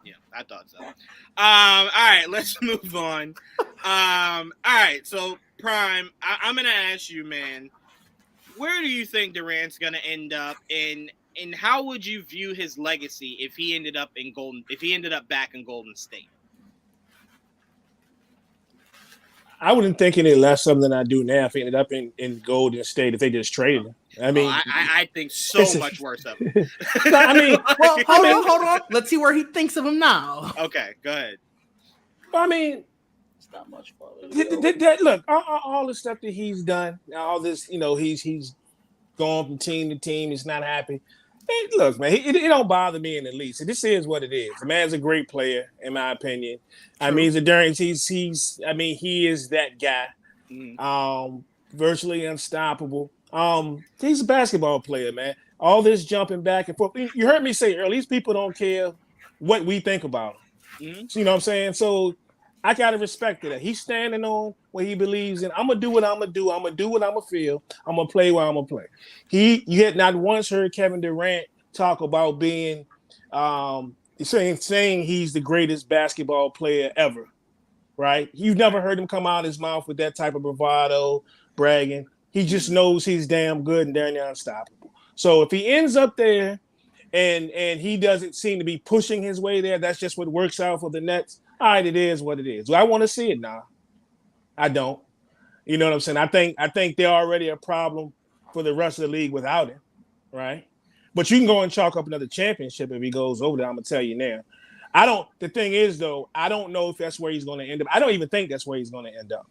yeah, I thought so. All right, let's move on. All right, so Prime, I'm gonna ask you, man, where do you think Durant's gonna end up, and how would you view his legacy if he ended up back in Golden State? I wouldn't think any less of him than I do now if he ended up in Golden State if they just traded him. I mean, I think so much worse of him. I mean, well, hold on. Let's see where he thinks of him now. Okay, go ahead. I mean, it's not much fun. Look, all the stuff that he's done, all this, he's gone from team to team. He's not happy. Hey, look, man, it don't bother me in the least. This is what it is. The man's a great player, in my opinion. True. I mean, he's a Durant. He is that guy. Virtually unstoppable. He's a basketball player, man. All this jumping back and forth. You heard me say earlier, these people don't care what we think about him. Mm-hmm. So, you know what I'm saying? So I gotta respect that. He's standing on what he believes in. I'm gonna do what I'm gonna do. I'm gonna do what I'm gonna feel. I'm gonna play what I'm gonna play. You had not once heard Kevin Durant talk about being saying he's the greatest basketball player ever, right? You've never heard him come out of his mouth with that type of bravado, bragging. He just knows he's damn good and damn unstoppable. So if he ends up there and he doesn't seem to be pushing his way there, that's just what works out for the Nets. All right, it is what it is. Do I want to see it now? I don't. You know what I'm saying? I think they're already a problem for the rest of the league without him, right? But you can go and chalk up another championship if he goes over there. I'm gonna tell you now. The thing is though, I don't know if that's where he's going to end up. I don't even think that's where he's going to end up.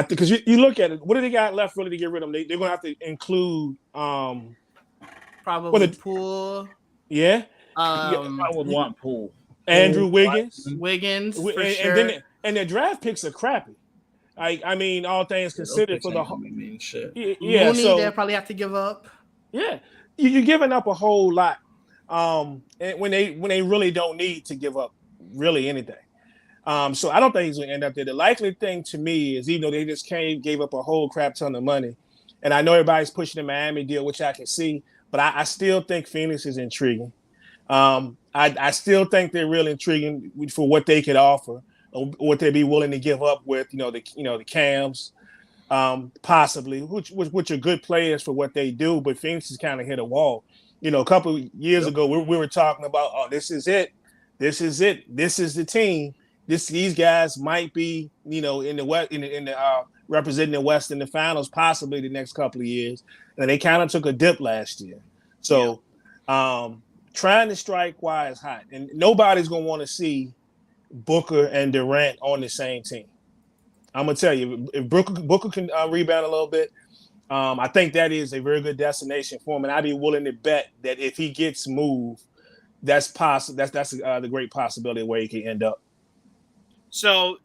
Because you look at it, what do they got left really to get rid of him? They're going to have to include probably Poole. Yeah. I would want Poole. Andrew Wiggins. And their draft picks are crappy. I mean, all things considered, for the whole shit. Yeah, Mooney, so they'll probably have to give up. Yeah, you're giving up a whole lot. And when they really don't need to give up really anything. So I don't think he's going to end up there. The likely thing to me is, even though they just gave up a whole crap ton of money, and I know everybody's pushing the Miami deal, which I can see, but I still think Phoenix is intriguing. I still think they're really intriguing for what they could offer, or what they'd be willing to give up with, the Cams, possibly, which are good players for what they do, but Phoenix has kind of hit a wall. A couple of years ago, we were talking about, this is it. This is the team. These guys might be, in the West, in the representing the West in the finals, possibly the next couple of years. And they kind of took a dip last year. So, trying to strike while it's hot, and nobody's gonna want to see Booker and Durant on the same team. I'm gonna tell you, if Booker can rebound a little bit, I think that is a very good destination for him, and I'd be willing to bet that if he gets moved, that's possible. That's the great possibility of where he can end up. So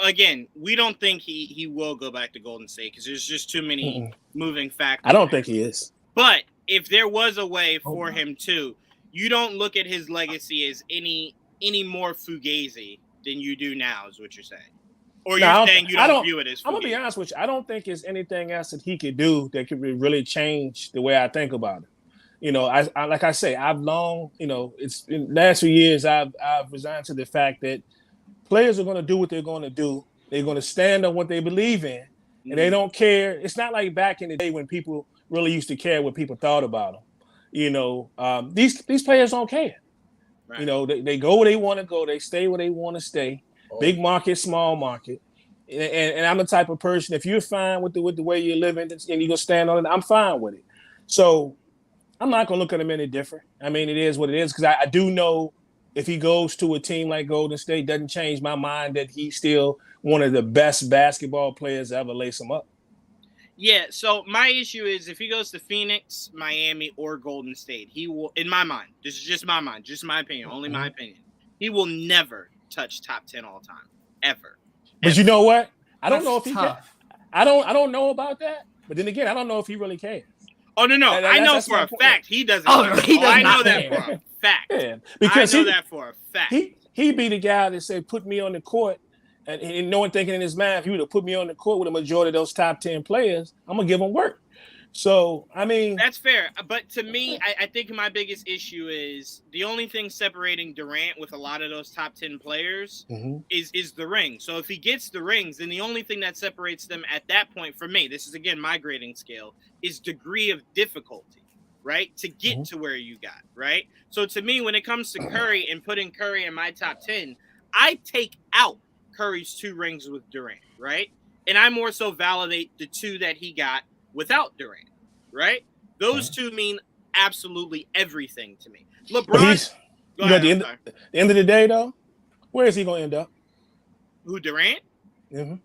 again, we don't think he will go back to Golden State because there's just too many moving factors. I don't think he is. But if there was a way for him to, you don't look at his legacy as any more fugazi than you do now, is what you're saying. Or you're saying you don't view it as fugazi. I'm going to be honest with you. I don't think there's anything else that he could do that could really change the way I think about it. I like I say, I've long, it's in the last few years, I've resigned to the fact that players are going to do what they're going to do. They're going to stand on what they believe in, and they don't care. It's not like back in the day when people really used to care what people thought about them. You know, these players don't care. Right. You know, they go where they want to go. They stay where they want to stay. Big market, small market. And I'm the type of person, if you're fine with the way you're living and you're going to stand on it, I'm fine with it. So I'm not going to look at him any different. I mean, it is what it is, because I do know if he goes to a team like Golden State, doesn't change my mind that he's still one of the best basketball players to ever lace him up. Yeah, so my issue is if he goes to Phoenix, Miami, or Golden State, he will, in my mind, this is just my mind, just my opinion, only my opinion, he will never touch top 10 all time, ever. But you know what? I don't know if he can. I don't know about that. But then again, I don't know if he really cares. Oh, no. I know for a fact he doesn't. I know that for a fact. Yeah, because I know that for a fact. He'd be the guy that said, put me on the court. And no one thinking in his mind, if he would have put me on the court with a majority of those top 10 players, I'm going to give him work. So, I mean. That's fair. But to me, I think my biggest issue is the only thing separating Durant with a lot of those top 10 players is the ring. So if he gets the rings, then the only thing that separates them at that point, for me, this is, again, my grading scale, is degree of difficulty, right? To get to where you got, right? So to me, when it comes to Curry and putting Curry in my top 10, I take out Curry's 2 rings with Durant, right? And I more so validate the 2 that he got without Durant, right? Those 2 mean absolutely everything to me. LeBron. At the end of the day, though, where is he going to end up? Who, Durant? Mm-hmm.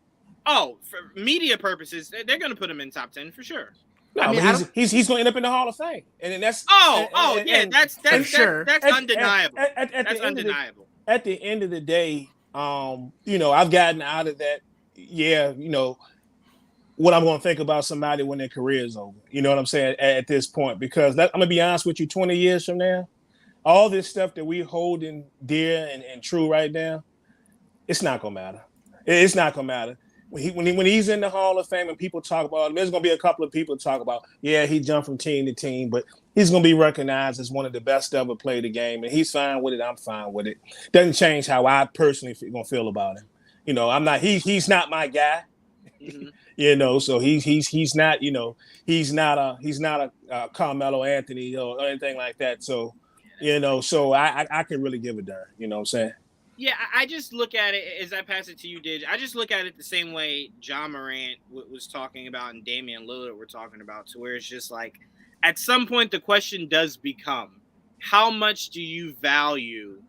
Oh, for media purposes, they're going to put him in top 10 for sure. No, I mean, he's going to end up in the Hall of Fame, and then that's that's undeniable. That's undeniable. At the end of the day, you know, I've gotten out of that. Yeah, you know, what I'm going to think about somebody when their career is over. You know what I'm saying? At this point, because I'm going to be honest with you, 20 years from now, all this stuff that we're holding dear and true right now, it's not going to matter. It's not going to matter. When he's in the Hall of Fame and people talk about him, there's going to be a couple of people talk about, yeah, he jumped from team to team, but he's going to be recognized as one of the best to ever play the game, and he's fine with it. I'm fine with it. Doesn't change how I personally going to feel about him. You know, I'm not. He's not my guy. Mm-hmm. You know, so he's not. You know, he's not a Carmelo Anthony or anything like that. So, you know, so I can really give a darn. You know what I'm saying? Yeah, I just look at it, as I pass it to you, Didge, I just look at it the same way John Morant was talking about and Damian Lillard were talking about, to where it's just like, at some point the question does become, how much do you value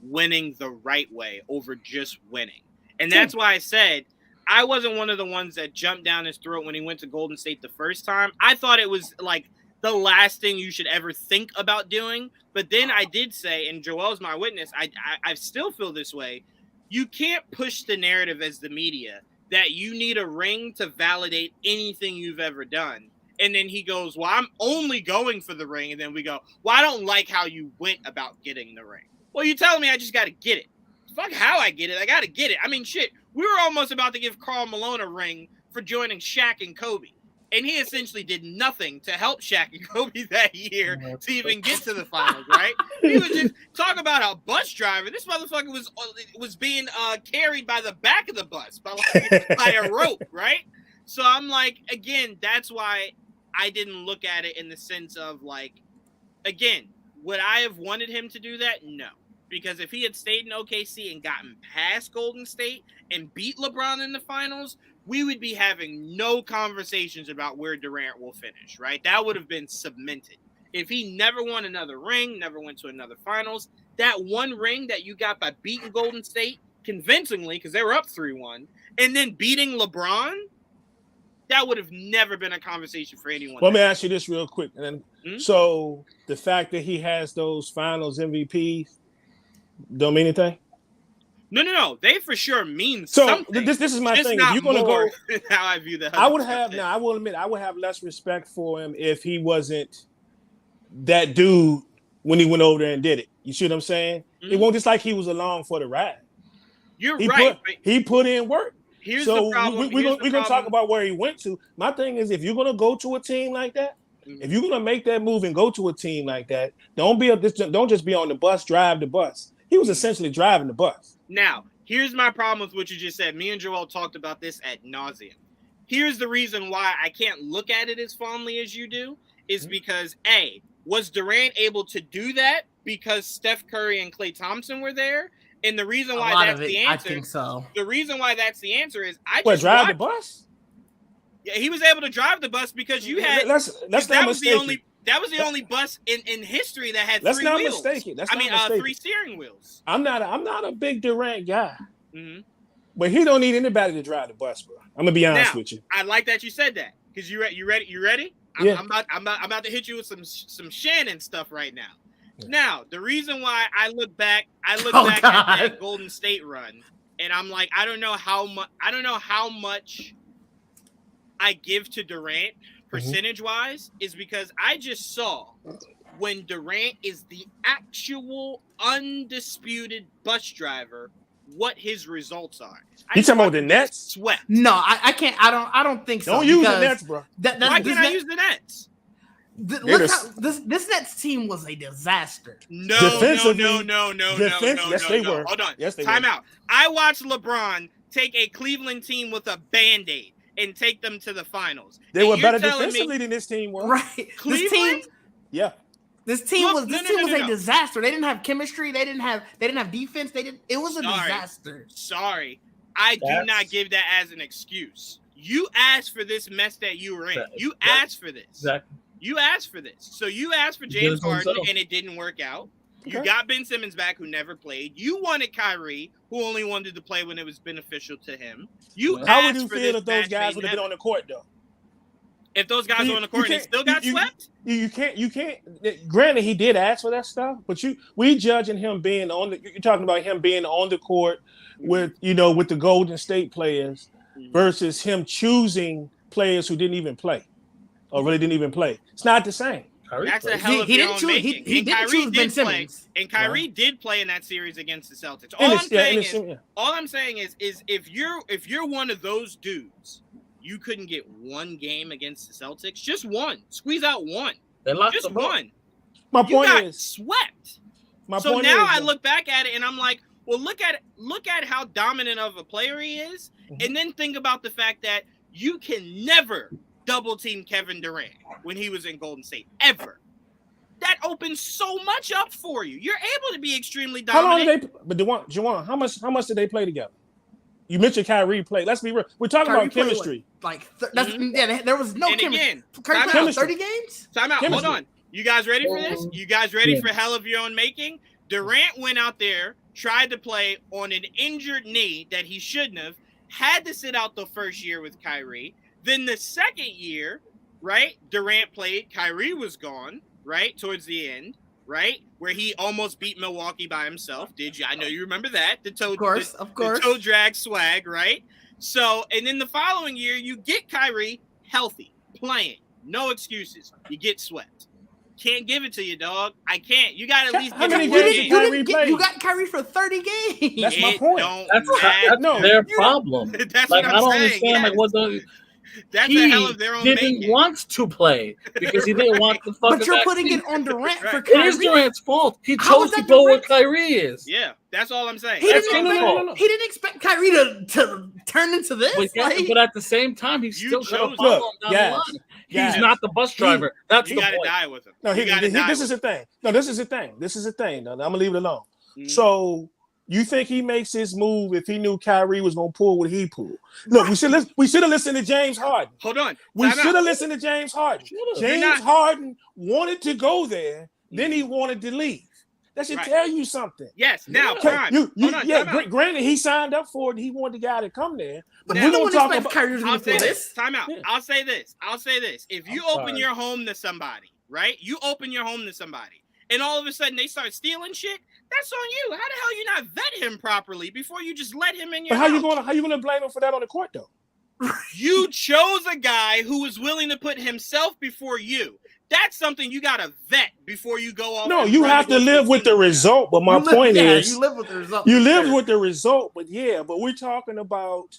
winning the right way over just winning? And that's why I said I wasn't one of the ones that jumped down his throat when he went to Golden State the first time. I thought it was like the last thing you should ever think about doing. But then I did say, and Joel's my witness, I still feel this way. You can't push the narrative as the media that you need a ring to validate anything you've ever done. And then he goes, well, I'm only going for the ring. And then we go, well, I don't like how you went about getting the ring. Well, you're telling me I just got to get it. Fuck how I get it. I got to get it. I mean, shit, we were almost about to give Karl Malone a ring for joining Shaq and Kobe. And he essentially did nothing to help Shaq and Kobe that year to even get to the finals, right? He was just talking about a bus driver. This motherfucker was being carried by the back of the bus by a rope, right? So I'm like, again, that's why I didn't look at it in the sense of like, again, would I have wanted him to do that? No. Because if he had stayed in OKC and gotten past Golden State and beat LeBron in the finals, we would be having no conversations about where Durant will finish, right? That would have been cemented. If he never won another ring, never went to another finals, that one ring that you got by beating Golden State convincingly, because they were up 3-1, and then beating LeBron, that would have never been a conversation for anyone. Let me ask you this real quick. And then, so the fact that he has those finals MVPs don't mean anything? No. They for sure mean something. This is my thing. If you're going to go, how I view that, I would have. Now, I will admit, I would have less respect for him if he wasn't that dude when he went over there and did it. You see what I'm saying? Mm-hmm. It won't just like he was along for the ride. You're right. He put in work. Here's the problem. We're going to talk about where he went to. My thing is, if you're going to go to a team like that, if you're going to make that move and go to a team like that, don't just be on the bus, drive the bus. He was essentially driving the bus. Now, Here's my problem with what you just said. Me and Joel talked about this ad nauseum. Here's the reason why I can't look at it as fondly as you do, is because A, was Durant able to do that because Steph Curry and Klay Thompson were there? And the reason why that's the answer, I think so. The reason why that's the answer is drive the bus? Yeah, he was able to drive the bus because you had that was the only bus in history that had let's 3 not wheels. Mistake it. 3 steering wheels. I'm not a big Durant guy. Mm-hmm. But he don't need anybody to drive the bus, bro. I'm gonna be honest with you. I like that you said that because you ready? You ready? I'm about to hit you with some Shannon stuff right now. Yeah. Now, the reason why I look back at that Golden State run, and I'm like, I don't know how much I give to Durant percentage wise, is because I just saw when Durant is the actual undisputed bus driver, what his results are. You talking about the Nets? Swept. No, I can't. I don't think so. Don't use the Nets, bro. Why can't I use the Nets? Look how this Nets team was a disaster. No. Yes, they were. Hold on. Yes, they Time were. out. I watched LeBron take a Cleveland team with a Band-Aid and take them to the finals. They were better defensively than this team was. Right. Cleveland? This team was a disaster. They didn't have chemistry. They didn't have defense. It was a disaster. Sorry. I do not give that as an excuse. You asked for this mess that you were in. You asked for this. Exactly. You asked for this. So you asked for James Harden and it didn't work out. You got Ben Simmons back who never played. You wanted Kyrie who only wanted to play when it was beneficial to him. How would you feel if those guys would have been on the court though? If those guys were on the court and they still got swept? You can't. Granted, he did ask for that stuff, but we judging him being on the. You're talking about him being on the court with the Golden State players versus him choosing players who didn't even play or really didn't even play. It's not the same. That's a hell of your own making. He didn't choose Ben Simmons. And Kyrie did play in that series against the Celtics. All I'm saying is if you're one of those dudes, you couldn't get one game against the Celtics. Just one. Squeeze out one. They lost just one. My point is swept. I look back at it and I'm like, well, look at how dominant of a player he is, and then think about the fact that you can never double team Kevin Durant when he was in Golden State ever. That opens so much up for you. You're able to be extremely dominant. How long did they? But Juwaan, how much did they play together? You mentioned Kyrie played. Let's be real. We're talking about chemistry. There was no chemistry. Kyrie played 30 games? Time out. Hold on. You guys ready for this? You guys ready for hell of your own making? Durant went out there, tried to play on an injured knee that he shouldn't have, had to sit out the first year with Kyrie. Then the second year, right, Durant played. Kyrie was gone, right, towards the end, right, where he almost beat Milwaukee by himself. Did you? I know you remember that. The toe drag swag, right? So, and then the following year, you get Kyrie healthy, playing, no excuses. You get swept. Can't give it to you, dog. I can't. You got at least how many games Kyrie played? You got Kyrie for 30 games. That's my point. That's their problem. That's like, what I'm I don't saying. understand. Yes. Like, what the? That's the hell of their own didn't making. want to play because he didn't want the fucking. But you're putting it on Durant for Kyrie. It is Durant's fault. He chose to go where Kyrie is. Yeah, that's all I'm saying. He didn't expect Kyrie to turn into this. But at the same time, he's still going to follow him down the line. He's not the bus driver. That's the point. You got to die with him. No, this is the thing. No, this is the thing. This is the thing. No, I'm going to leave it alone. Mm-hmm. So you think he makes his move if he knew Kyrie was going to pull what he pulled? Look, we should have listened to James Harden. Hold on. We should have listened to James Harden. James Harden wanted to go there, then he wanted to leave. That should tell you something. Yes. Now, Prime. Granted, he signed up for it. He wanted the guy to come there. But we don't expect Kyrie to do this. Time out. Yeah. I'll say this. If you open your home to somebody, right? You open your home to somebody, and all of a sudden they start stealing shit. That's on you. How the hell you not vet him properly before you just let him in your house? How you gonna blame him for that on the court though? You chose a guy who was willing to put himself before you. That's something you gotta vet before you go off. No, you have to live with the result. But my point is, you live with the result. You live with the result, but we're talking about.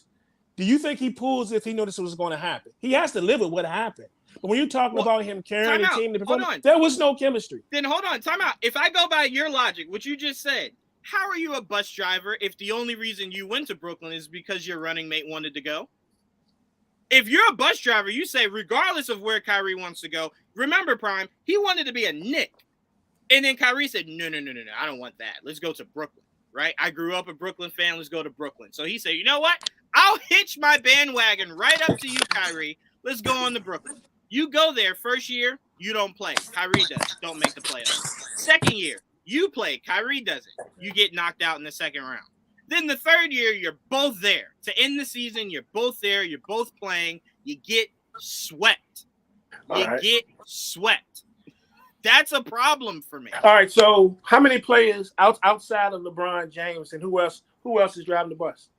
Do you think he pulls if he knew this was going to happen? He has to live with what happened. But when you're talking about him carrying the team to perform, there was no chemistry. Then hold on, time out. If I go by your logic, what you just said, how are you a bus driver if the only reason you went to Brooklyn is because your running mate wanted to go? If you're a bus driver, you say, regardless of where Kyrie wants to go, remember, Prime, he wanted to be a Knick. And then Kyrie said, no, I don't want that. Let's go to Brooklyn, right? I grew up a Brooklyn fan. Let's go to Brooklyn. So he said, you know what? I'll hitch my bandwagon right up to you, Kyrie. Let's go on to Brooklyn. You go there first year, you don't play. Kyrie does. Don't make the playoffs. Second year, you play. Kyrie doesn't. You get knocked out in the second round. Then the third year, you're both there. To end the season, you're both there. You're both playing. You get swept. Get swept. That's a problem for me. All right, so how many players outside of LeBron James and who else is driving the bus?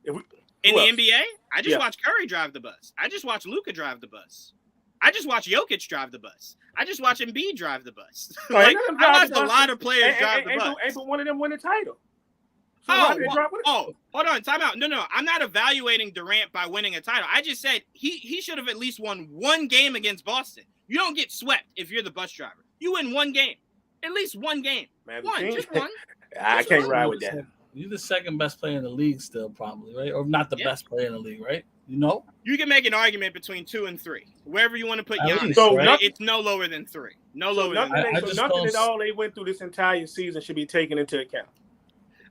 In the NBA, I just watch Curry drive the bus. I just watch Luka drive the bus. I just watch Jokic drive the bus. I just watch Embiid drive the bus. I watched a lot of players drive the bus. Ain't but one of them win the title. So hold on, time out. No, I'm not evaluating Durant by winning a title. I just said he should have at least won one game against Boston. You don't get swept if you're the bus driver. You win one game, at least one game. Just one. I can't ride with that. You're the second best player in the league still, probably, right? Or not the best player in the league, right? You know? You can make an argument between 2 and 3. Wherever you want to put Giannis, it's no lower than 3. Nothing at all they went through this entire season should be taken into account.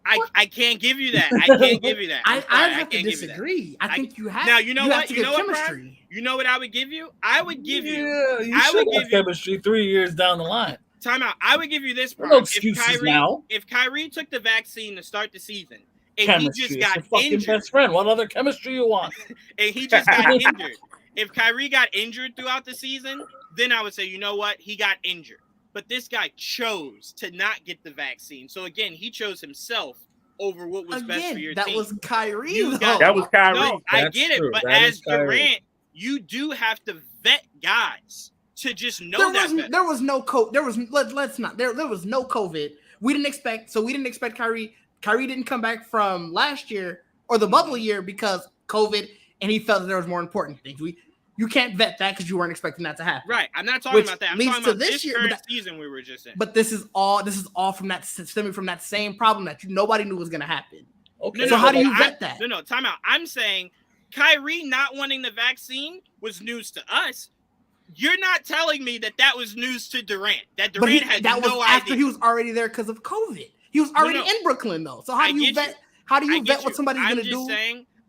I can't give you that. I can't give you that. I have to disagree. I think you have. Now you know what? Chemistry. You know what I would give you? I would give you. I would give you chemistry 3 years down the line. Time out. I would give you this. No excuses now. If Kyrie took the vaccine to start the season, and chemistry. he just got fucking injured, best friend. What other chemistry you want? And he just got injured. If Kyrie got injured throughout the season, then I would say, you know what? He got injured. But this guy chose to not get the vaccine. So again, he chose himself over what was best for your team. That was Kyrie. That was Kyrie. No, I get it. But as Durant, you do have to vet guys to just know there was no COVID. There was no COVID. We didn't expect Kyrie. Kyrie didn't come back from last year or the bubble year because COVID, and he felt that there was more important things. You can't vet that because you weren't expecting that to happen. Right. I'm not talking about that. I'm talking about this current season we were just in. But this is all stemming from that same problem that nobody knew was going to happen. Okay. So how do you vet that? No, time out. I'm saying Kyrie not wanting the vaccine was news to us. You're not telling me that was news to Durant. That Durant had no idea. That was after he was already there because of COVID. He was already in Brooklyn though. So how do you vet? How do you vet what somebody's going to do?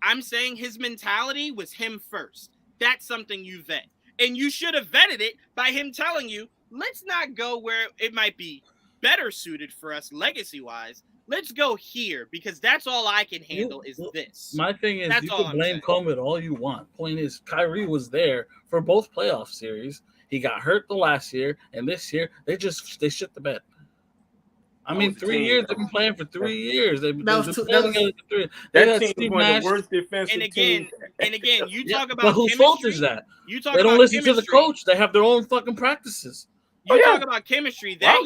I'm saying his mentality was him first. That's something you vet. And you should have vetted it by him telling you, let's not go where it might be better suited for us legacy-wise. Let's go here because that's all I can handle is this. My thing is, you can blame COVID all you want. Point is, Kyrie was there for both playoff series. He got hurt the last year, and this year, they shit the bed. I mean, 3 years. They've been playing for 3 years. That team was one of the worst defensive teams. And again, you talk about but whose fault is that? They don't listen to the coach. They have their own fucking practices. You talk about chemistry. That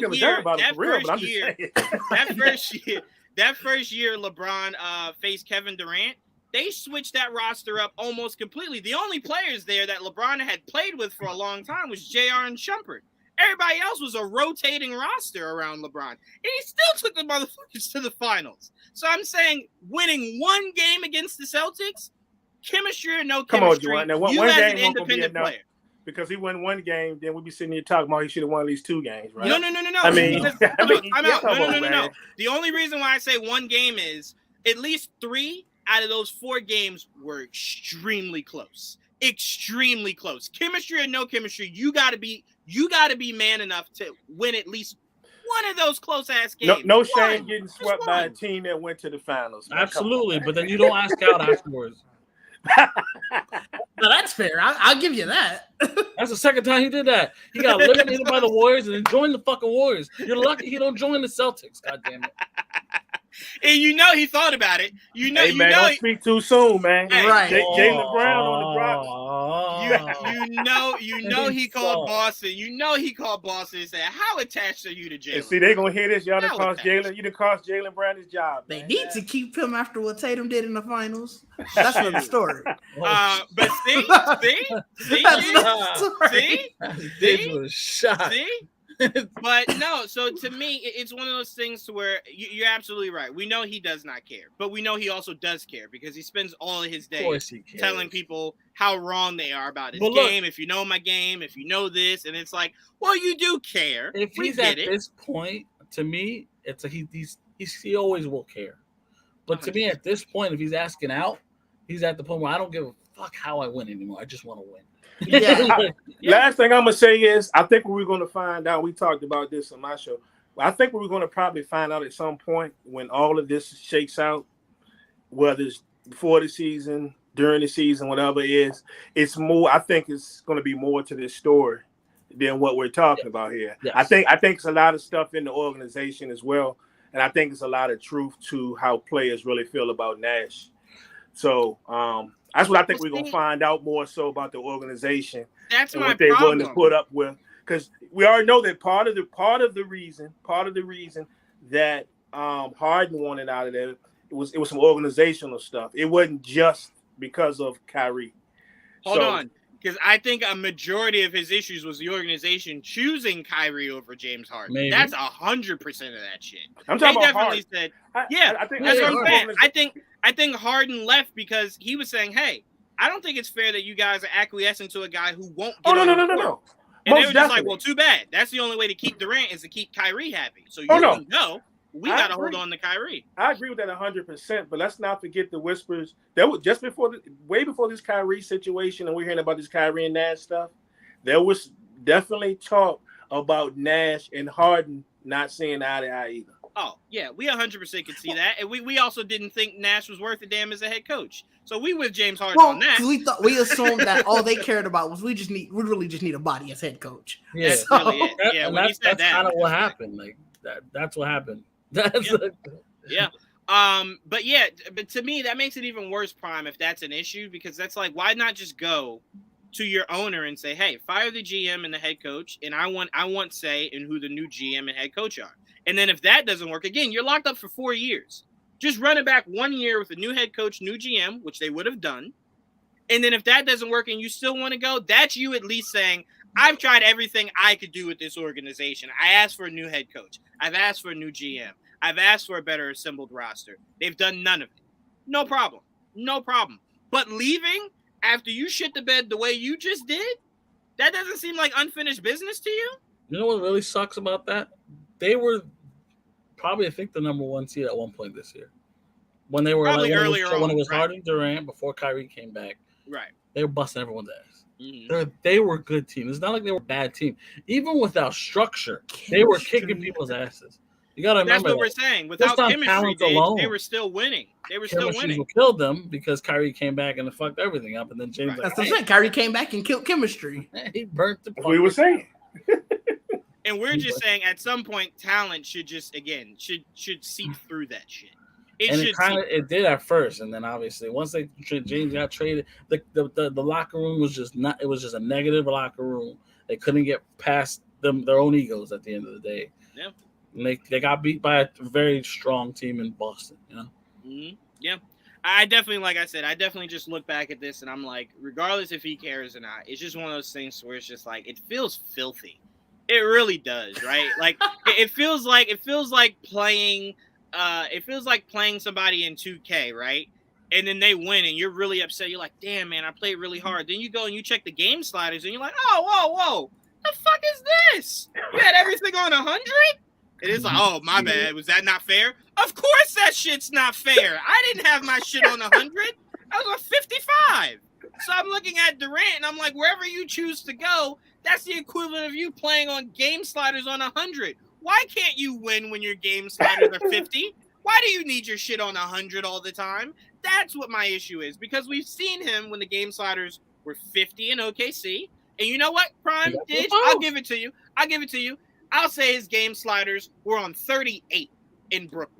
first year, LeBron faced Kevin Durant. They switched that roster up almost completely. The only players there that LeBron had played with for a long time was JR and Shumpert. Everybody else was a rotating roster around LeBron. And he still took the motherfuckers to the finals. So I'm saying winning one game against the Celtics, chemistry or no chemistry, come on, Juwaan. Now, one as game an independent player. Because he won one game, then we'd be sitting here talking about he should have won at least 2 games, right? No. I mean, No. The only reason why I say one game is at least 3 out of those 4 games were extremely close. Extremely close. Chemistry or no chemistry, you gotta be man enough to win at least one of those close ass games. No shame getting swept by a team that went to the finals. Man. Absolutely, but then you don't ask out afterwards. No, that's fair. I'll give you that. That's the second time he did that. He got eliminated by the Warriors and then joined the fucking Warriors. You're lucky he don't join the Celtics. God damn it. And he thought about it. Don't speak too soon, man. Hey, right. Jaylen Brown on the Bronx. He called Boston. He called Boston and said, "How attached are you to Jaylen?" And see, they're gonna hear this. Y'all done cost Jaylen. You done cost Jaylen Brown his job. They need to keep him after what Tatum did in the finals. That's another story. But see, That's another story. Didge was shot. But no, so to me, it's one of those things to where you're absolutely right. We know he does not care, but we know he also does care because he spends all of his day telling people how wrong they are about his game. If you know my game, if you know this, and it's like, well, you do care. If he's at this point, to me, it's he always will care. But to me, at this point, if he's asking out, he's at the point where I don't give a fuck how I win anymore. I just want to win. Yeah. Last thing I'm gonna say is I think we're gonna find out. We talked about this on my show. I think we're gonna probably find out at some point when all of this shakes out, whether it's before the season, during the season, whatever it is. It's more. I think it's gonna be more to this story than what we're talking about here. Yes. I think it's a lot of stuff in the organization as well, and I think it's a lot of truth to how players really feel about Nash. So that's what I think we're gonna find out more so about the organization. That's and my what they're problem. willing to put up with, because we already know that part of the reason that Harden wanted out of there it was some organizational stuff. It wasn't just because of Kyrie. Hold on, because I think a majority of his issues was the organization choosing Kyrie over James Harden. Maybe. That's 100% of that shit. I'm talking about Harden. Said, I think that's what I'm saying. I think Harden left because he was saying, "Hey, I don't think it's fair that you guys are acquiescing to a guy who won't get no. And Most they were just definitely. like, well, too bad. That's the only way to keep Durant is to keep Kyrie happy. So we got to hold on to Kyrie. I agree with that 100%, but let's not forget the whispers. That was just way before this Kyrie situation, and we're hearing about this Kyrie and Nash stuff. There was definitely talk about Nash and Harden not seeing eye to eye either. Oh, yeah, we 100% could see that. And we also didn't think Nash was worth a damn as a head coach. So we with James Harden on that. We assumed that all they cared about was we really just need a body as head coach. Yeah, that's really it. Yeah, when he said that's kind of what happened. Like that's what happened. But to me, that makes it even worse, Prime, if that's an issue, because that's like, why not just go to your owner and say, hey, fire the GM and the head coach, and I want say in who the new GM and head coach are. And then if that doesn't work, again, you're locked up for 4 years. Just run it back 1 year with a new head coach, new GM, which they would have done. And then if that doesn't work and you still want to go, that's you at least saying, I've tried everything I could do with this organization. I asked for a new head coach. I've asked for a new GM. I've asked for a better assembled roster. They've done none of it. No problem. But leaving after you shit the bed the way you just did, that doesn't seem like unfinished business to you? You know what really sucks about that? They were probably, I think, the number one seed at one point this year. When they were probably when earlier it was Harden, Durant, before Kyrie came back. Right. They were busting everyone's ass. Mm-hmm. They were a good team. It's not like they were a bad team. Even without structure, they were kicking people's asses. You got to remember that's what we're saying. Without chemistry, they were still winning. They were still winning. Chemistry killed them because Kyrie came back and fucked everything up. And then James, that's what I'm saying. Kyrie came back and killed chemistry. He burnt the. We were saying. And we're just saying, at some point, talent should just should seep through that shit. It did at first, and then obviously once James got traded, the locker room was just not. It was just a negative locker room. They couldn't get past their own egos at the end of the day. Yeah, and they got beat by a very strong team in Boston. You know. Mm-hmm. Yeah, I definitely just look back at this and I'm like, regardless if he cares or not, it's just one of those things where it's just like it feels filthy. It really does, right? Like it feels like playing. It feels like playing somebody in 2K, right? And then they win, and you're really upset. You're like, "Damn, man, I played really hard." Then you go and you check the game sliders, and you're like, "Oh, whoa, the fuck is this? You had everything on 100?" It is like, "Oh, my bad. Was that not fair?" Of course, that shit's not fair. I didn't have my shit on 100. I was on 55. So I'm looking at Durant, and I'm like, wherever you choose to go, that's the equivalent of you playing on game sliders on 100. Why can't you win when your game sliders are 50? Why do you need your shit on 100 all the time? That's what my issue is, because we've seen him when the game sliders were 50 in OKC. And you know what, Prime, Didge? I'll give it to you. I'll say his game sliders were on 38 in Brooklyn.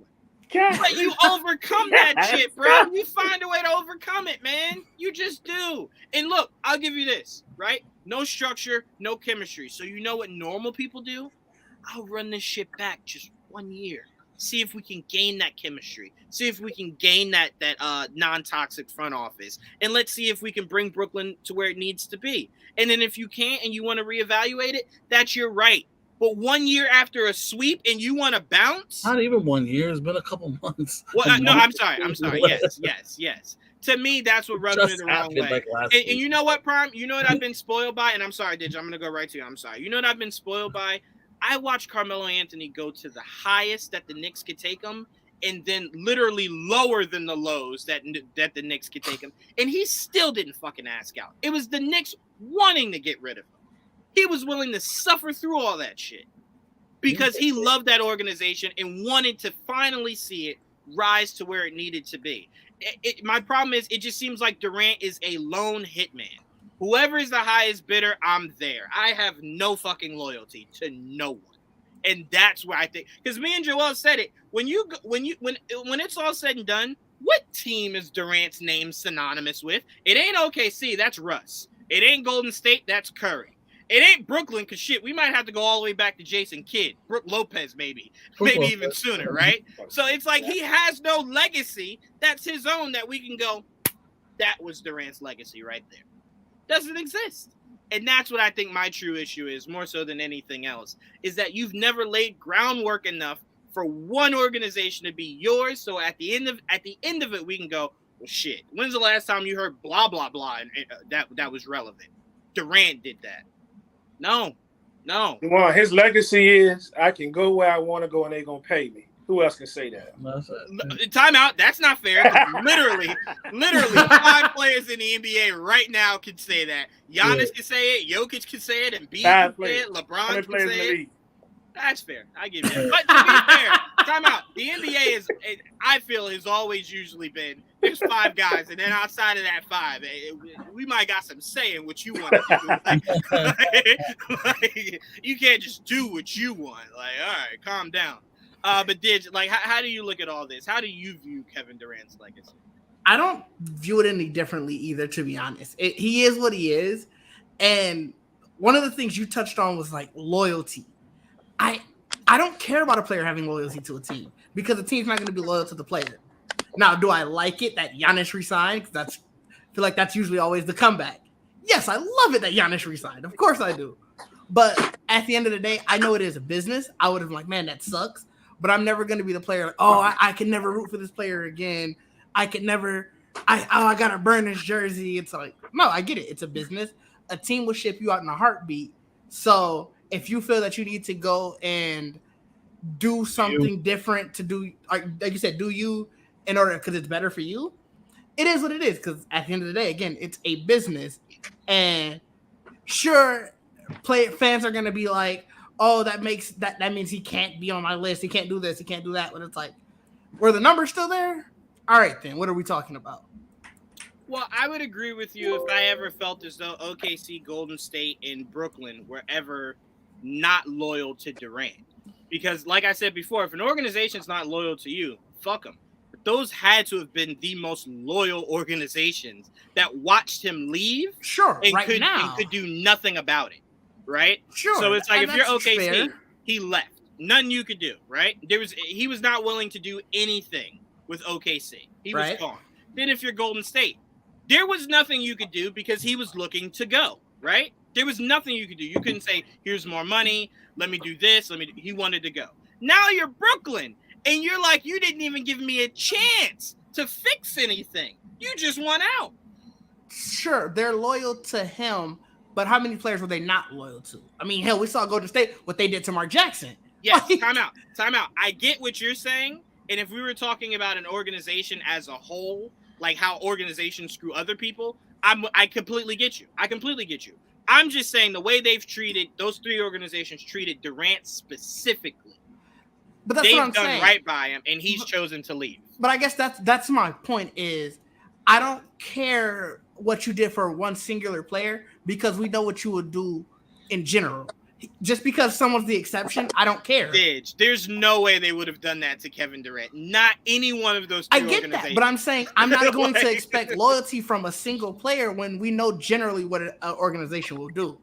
But you overcome that shit, bro. You find a way to overcome it, man. You just do. And look, I'll give you this, right? No structure, no chemistry. So you know what normal people do? I'll run this shit back just 1 year. See if we can gain that chemistry. See if we can gain that non-toxic front office. And let's see if we can bring Brooklyn to where it needs to be. And then if you can't and you want to reevaluate it, that's your right. But 1 year after a sweep and you want to bounce? Not even 1 year. It's been a couple months. Well, no, I'm sorry. Yes. To me, that's what rubs me the wrong way. Like and you know what, Prime? You know what I've been spoiled by? And I'm sorry, Didge. I'm going to go right to you. I'm sorry. You know what I've been spoiled by? I watched Carmelo Anthony go to the highest that the Knicks could take him and then literally lower than the lows that the Knicks could take him. And he still didn't fucking ask out. It was the Knicks wanting to get rid of him. He was willing to suffer through all that shit because he loved that organization and wanted to finally see it rise to where it needed to be. My problem is it just seems like Durant is a lone hitman. Whoever is the highest bidder, I'm there. I have no fucking loyalty to no one. And that's where I think, because me and Joel said it, when it's all said and done, what team is Durant's name synonymous with? It ain't OKC, that's Russ. It ain't Golden State, that's Curry. It ain't Brooklyn, because shit, we might have to go all the way back to Jason Kidd, Brook Lopez, maybe even sooner, right? So it's like he has no legacy that's his own that we can go, that was Durant's legacy right there. Doesn't exist. And that's what I think my true issue is, more so than anything else, is that you've never laid groundwork enough for one organization to be yours. So at the end of it, we can go, well, shit, when's the last time you heard blah, blah, blah, and that was relevant? Durant did that. No. Well, his legacy is I can go where I want to go and they're going to pay me. Who else can say that? Time out. That's not fair. Literally 5 players in the NBA right now can say that. Giannis can say it. Jokic can say it. And can say it. LeBron can say it. That's fair. I give you that. But to be fair, time out. The NBA I feel, has always usually been, there's 5 guys, and then outside of that 5, we might got some say in what you want to do. Like, you can't just do what you want. Like, all right, calm down. But Didge, like, how do you look at all this? How do you view Kevin Durant's legacy? I don't view it any differently either, to be honest. He is what he is. And one of the things you touched on was like loyalty. I don't care about a player having loyalty to a team because the team's not going to be loyal to the player. Now, do I like it that Giannis resigned? Because I feel like that's usually always the comeback. Yes, I love it that Giannis resigned. Of course I do. But at the end of the day, I know it is a business. I would have been like, man, that sucks. But I'm never going to be the player. I can never root for this player again. I could never. I got to burn his jersey. It's like, no, I get it. It's a business. A team will ship you out in a heartbeat. So if you feel that you need to go and do something different to do, like you said, do you in order because it's better for you, it is what it is. Because at the end of the day, again, it's a business. And sure, fans are going to be like, oh, that means he can't be on my list. He can't do this. He can't do that. But it's like, were the numbers still there? All right, then what are we talking about? Well, I would agree with you if I ever felt as though OKC, Golden State, and Brooklyn were ever not loyal to Durant. Because like I said before, if an organization's not loyal to you, fuck them. But those had to have been the most loyal organizations that watched him leave. Sure, and right could do nothing about it. Right? Sure. So it's like, if you're OKC, fair. He left. Nothing you could do, right? He was not willing to do anything with OKC. He was gone. Then if you're Golden State, there was nothing you could do because he was looking to go, right? There was nothing you could do. You couldn't say, here's more money. Let me do this. He wanted to go. Now you're Brooklyn, and you're like, you didn't even give me a chance to fix anything. You just won out. Sure, they're loyal to him, but how many players were they not loyal to? I mean, hell, we saw Golden State, what they did to Mark Jackson. Yes, time out. I get what you're saying, and if we were talking about an organization as a whole, like how organizations screw other people, I completely get you. I'm just saying the way those 3 organizations treated Durant specifically. But that's they've what I'm done saying. Right by him, and he's chosen to leave. But I guess that's my point is I don't care what you did for one singular player because we know what you would do in general. Just because someone's the exception, I don't care. Didge, there's no way they would have done that to Kevin Durant. Not any one of those 2 I get that, but I'm saying I'm not going to expect loyalty from a single player when we know generally what an organization will do.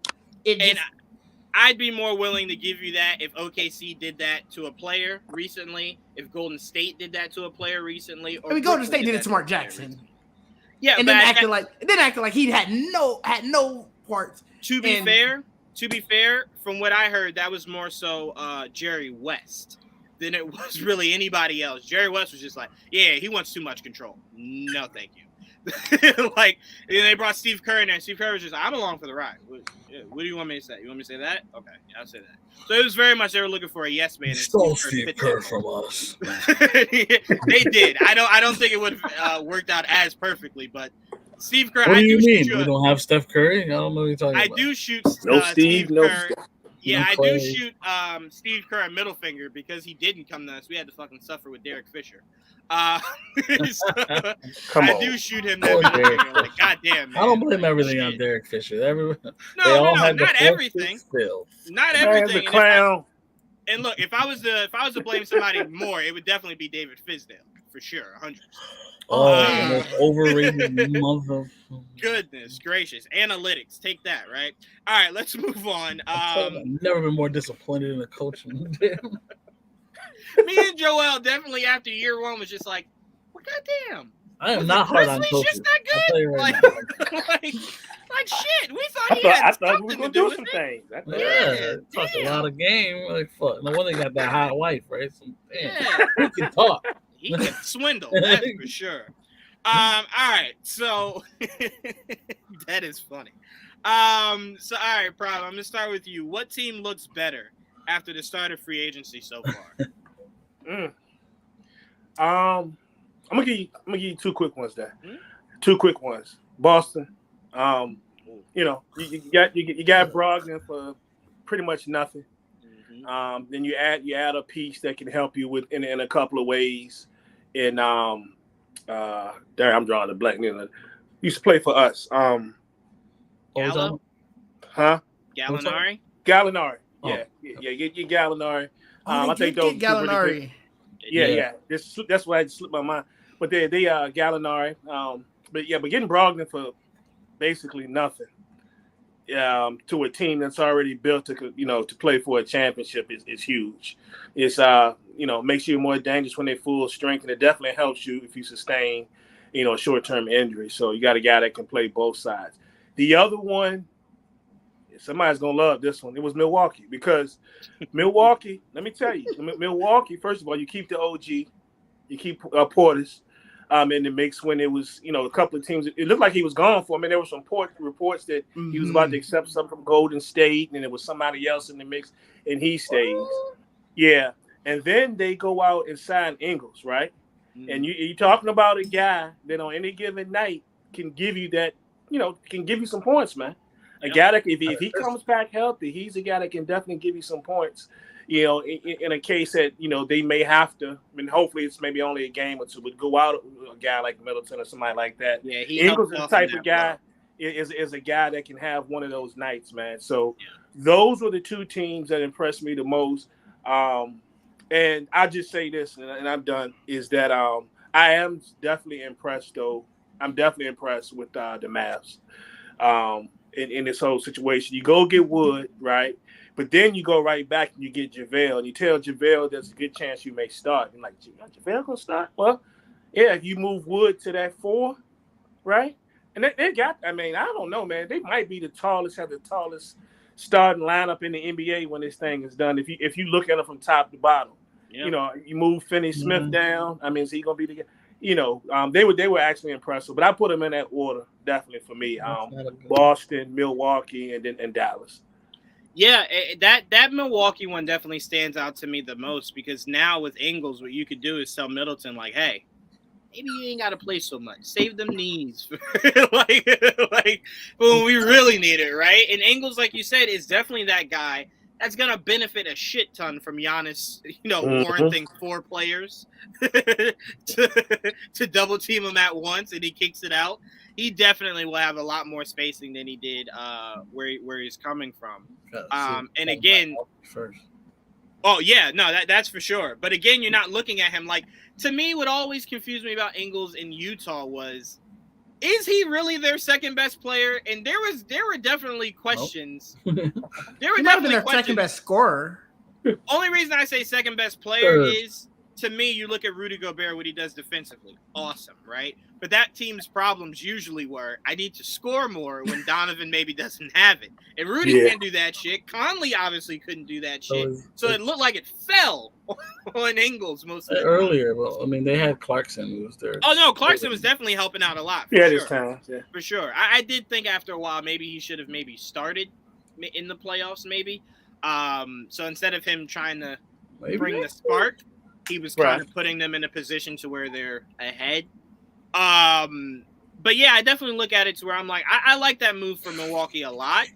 I'd be more willing to give you that if OKC did that to a player recently, if Golden State did that to a player recently, or Golden State did it to Mark Jackson. Yeah, and then acted like he had no parts. To be fair, to be fair, from what I heard, that was more so Jerry West than it was really anybody else. Jerry West was just like, yeah, he wants too much control. No, thank you. Like, and they brought Steve Kerr in there, and Steve Kerr was just, I'm along for the ride. What do you want me to say? You want me to say that? Okay, yeah, I'll say that. So it was very much they were looking for a yes man. Stole Steve Kerr from us. They did. I don't think it would have worked out as perfectly, but Steve Kerr. What do you mean? We don't have Steph Curry? I don't know what you're talking about. I do shoot no Steve, no Kerr. Steph. Yeah, No I Clay. do shoot Steve Kerr a middle finger because he didn't come to us. We had to fucking suffer with Derek Fisher. So, Come I on. do shoot him that Poor middle Derek finger. Like, goddamn, man. I don't blame everything Shit. on Derek Fisher. They all No, had the not force everything. Still. Not Man's everything. a And clown. And look, if I was to blame somebody more, it would definitely be David Fizdale for sure, 100%. Oh, man. the most overrated mother. Goodness gracious, analytics, take that, right? All right, let's move on. I've never been more disappointed in a coach. Me and Joel definitely after year one was just like, well, goddamn, I am was not the hard on Grizzlies coaches. just not I'll tell you good? right Like, now. like shit, we thought I he thought, had I thought we something were to gonna do do with some it. things. I thought- Yeah, talk a damn. lot of game. Like fuck. No wonder they got that hot wife, right? So, damn, Yeah, who can talk? he can swindle, that's for sure. All right, so that is funny. So all right, Prob, I'm gonna start with you. What team looks better after the start of free agency so far? I'm gonna give you two quick ones there. Hmm? Two quick ones. Boston. You know, you got Brogdon for pretty much nothing. Mhm. Then you add a piece that can help you with in a couple of ways. And there I'm drawing a blank. You know, used to play for us. Gallo? Huh? Gallinari? Gallinari. Oh. Yeah. Get Gallinari. Oh, I they think did those get two really Gallinari. good. Yeah. That's why it slipped my mind. But they Gallinari. But getting Brogdon for basically nothing. To a team that's already built to play for a championship is huge. It's makes you more dangerous when they're full strength, and it definitely helps you if you sustain a short-term injury. So you got a guy that can play both sides. The other one, somebody's gonna love this one. It was Milwaukee, because Milwaukee. Let me tell you, Milwaukee. First of all, you keep the OG, you keep Portis. In the mix when it was, a couple of teams. It looked like he was gone for him. And there were some reports that he was about to accept something from Golden State, and it was somebody else in the mix, and he stays. Yeah. And then they go out and sign Ingles, right? Mhm. And you're talking about a guy that on any given night can give you that, can give you some points, man. A guy that if he comes back healthy, he's a guy that can definitely give you some points. In a case that, they may have to, hopefully it's maybe only a game or two, but go out with a guy like Middleton or somebody like that. Yeah, he Ingles is helped the off in type of that guy, run. is a guy that can have one of those nights, man. So those were the two teams that impressed me the most. And I just say this, and I'm done, is that I am definitely impressed, though. I'm definitely impressed with the Mavs in this whole situation. You go get Wood, right? But then you go right back and you get JaVale, and you tell JaVale there's a good chance you may start. You're like, JaVale gonna start? Well, yeah, if you move Wood to that 4, right? And they got, I don't know, man. They might be have the tallest starting lineup in the NBA when this thing is done. If you look at it from top to bottom, Yeah. you move Finney-Smith down. Is he gonna be the? They were actually impressive, but I put them in that order definitely for me. Boston, Milwaukee, and Dallas. Yeah, that Milwaukee one definitely stands out to me the most, because now with Ingles, what you could do is tell Middleton, like, hey, maybe you ain't got to play so much. Save them knees. like when we really need it, right? And Ingles, like you said, is definitely that guy that's going to benefit a shit ton from Giannis, warranting 4 players to double team him at once, and he kicks it out. He definitely will have a lot more spacing than he did where he's coming from. And again, first. Oh yeah, no, that's for sure. But again, you're not looking at him like. To me, what always confused me about Ingles in Utah was, is he really their second best player? And there were definitely questions. There were He might have been definitely their questions. second best scorer. Only reason I say second best player Third. is to me, you look at Rudy Gobert, what he does defensively, awesome, right? But that team's problems usually were, I need to score more when Donovan maybe doesn't have it. And Rudy can't do that shit. Conley obviously couldn't do that shit. So it looked like it fell on Ingles most of the earlier. Well, I mean, they had Clarkson who was there. Oh, no, Clarkson was definitely helping out a lot. Yeah, this time. Yeah. For sure. I did think after a while maybe he should have maybe started in the playoffs maybe. So instead of him trying to bring the spark, he was kind of putting them in a position to where they're ahead. But yeah, I definitely look at it to where I'm like, I like that move for Milwaukee a lot.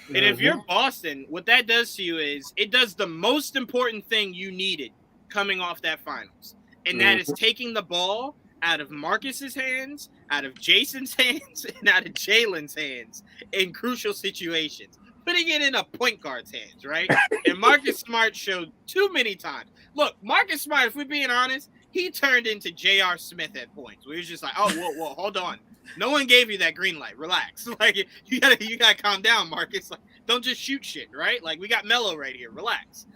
And if you're Boston, what that does to you is it does the most important thing you needed coming off that finals. And that is taking the ball out of Marcus's hands, out of Jason's hands, and out of Jalen's hands in crucial situations. Putting it in a point guard's hands, right? And Marcus Smart showed too many times. Look, Marcus Smart, if we're being honest, he turned into J.R. Smith at points. Where he was just like, oh, whoa, hold on. No one gave you that green light. Relax. Like you gotta calm down, Marcus. Like, don't just shoot shit, right? Like we got Melo right here. Relax.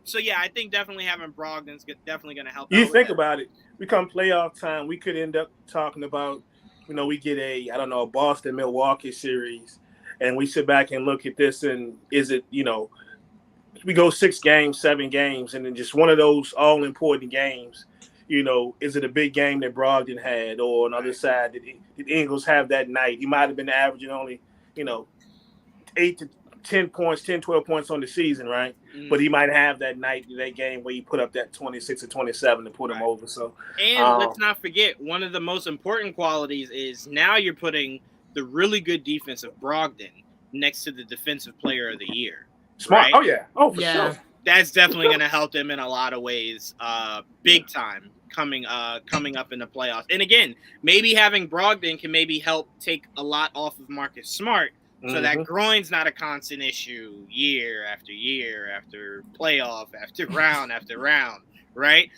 So yeah, I think definitely having Brogdon's definitely gonna help. You think about it. We come playoff time, we could end up talking about, we get a Boston Milwaukee series, and we sit back and look at this, and is it, we go 6 games, 7 games, and then just one of those all important games. Is it a big game that Brogdon had, or on the other side, did Ingles have that night? He might have been averaging only, 8 to 10 points, 10, 12 points on the season, right? But he might have that night, that game where he put up that 26 or 27 to put him over. So, and let's not forget, one of the most important qualities is now you're putting the really good defense of Brogdon next to the defensive player of the year. Smart. Right? Oh, yeah. Oh, for sure. That's definitely going to help them in a lot of ways, big time, coming up in the playoffs. And again, maybe having Brogdon can maybe help take a lot off of Marcus Smart, so that groin's not a constant issue year after year after playoff after round after round, right?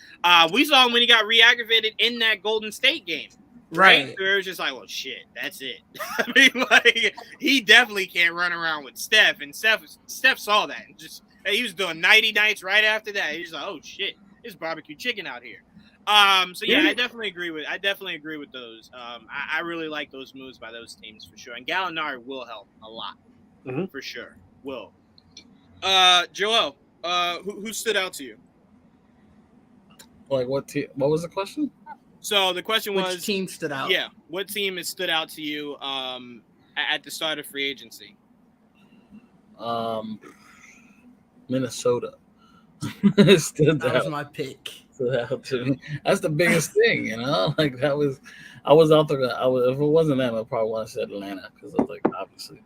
We saw him when he got re-aggravated in that Golden State game. Right. So it was just like, well, shit, that's it. I mean, like, he definitely can't run around with Steph. And Steph saw that. And just he was doing 90 nights right after that. He's like, oh, shit, there's barbecue chicken out here. So, yeah, I definitely agree with those. I really like those moves by those teams for sure. And Gallinari will help a lot for sure. Will. Joel, who stood out to you? Like what team? What was the question? So the question was, which team stood out? Yeah, what team has stood out to you at the start of free agency? Minnesota. That was my pick. Stood out to me. That's the biggest thing, Like I was out there. If it wasn't them, I probably would have said Atlanta because I was like, obviously.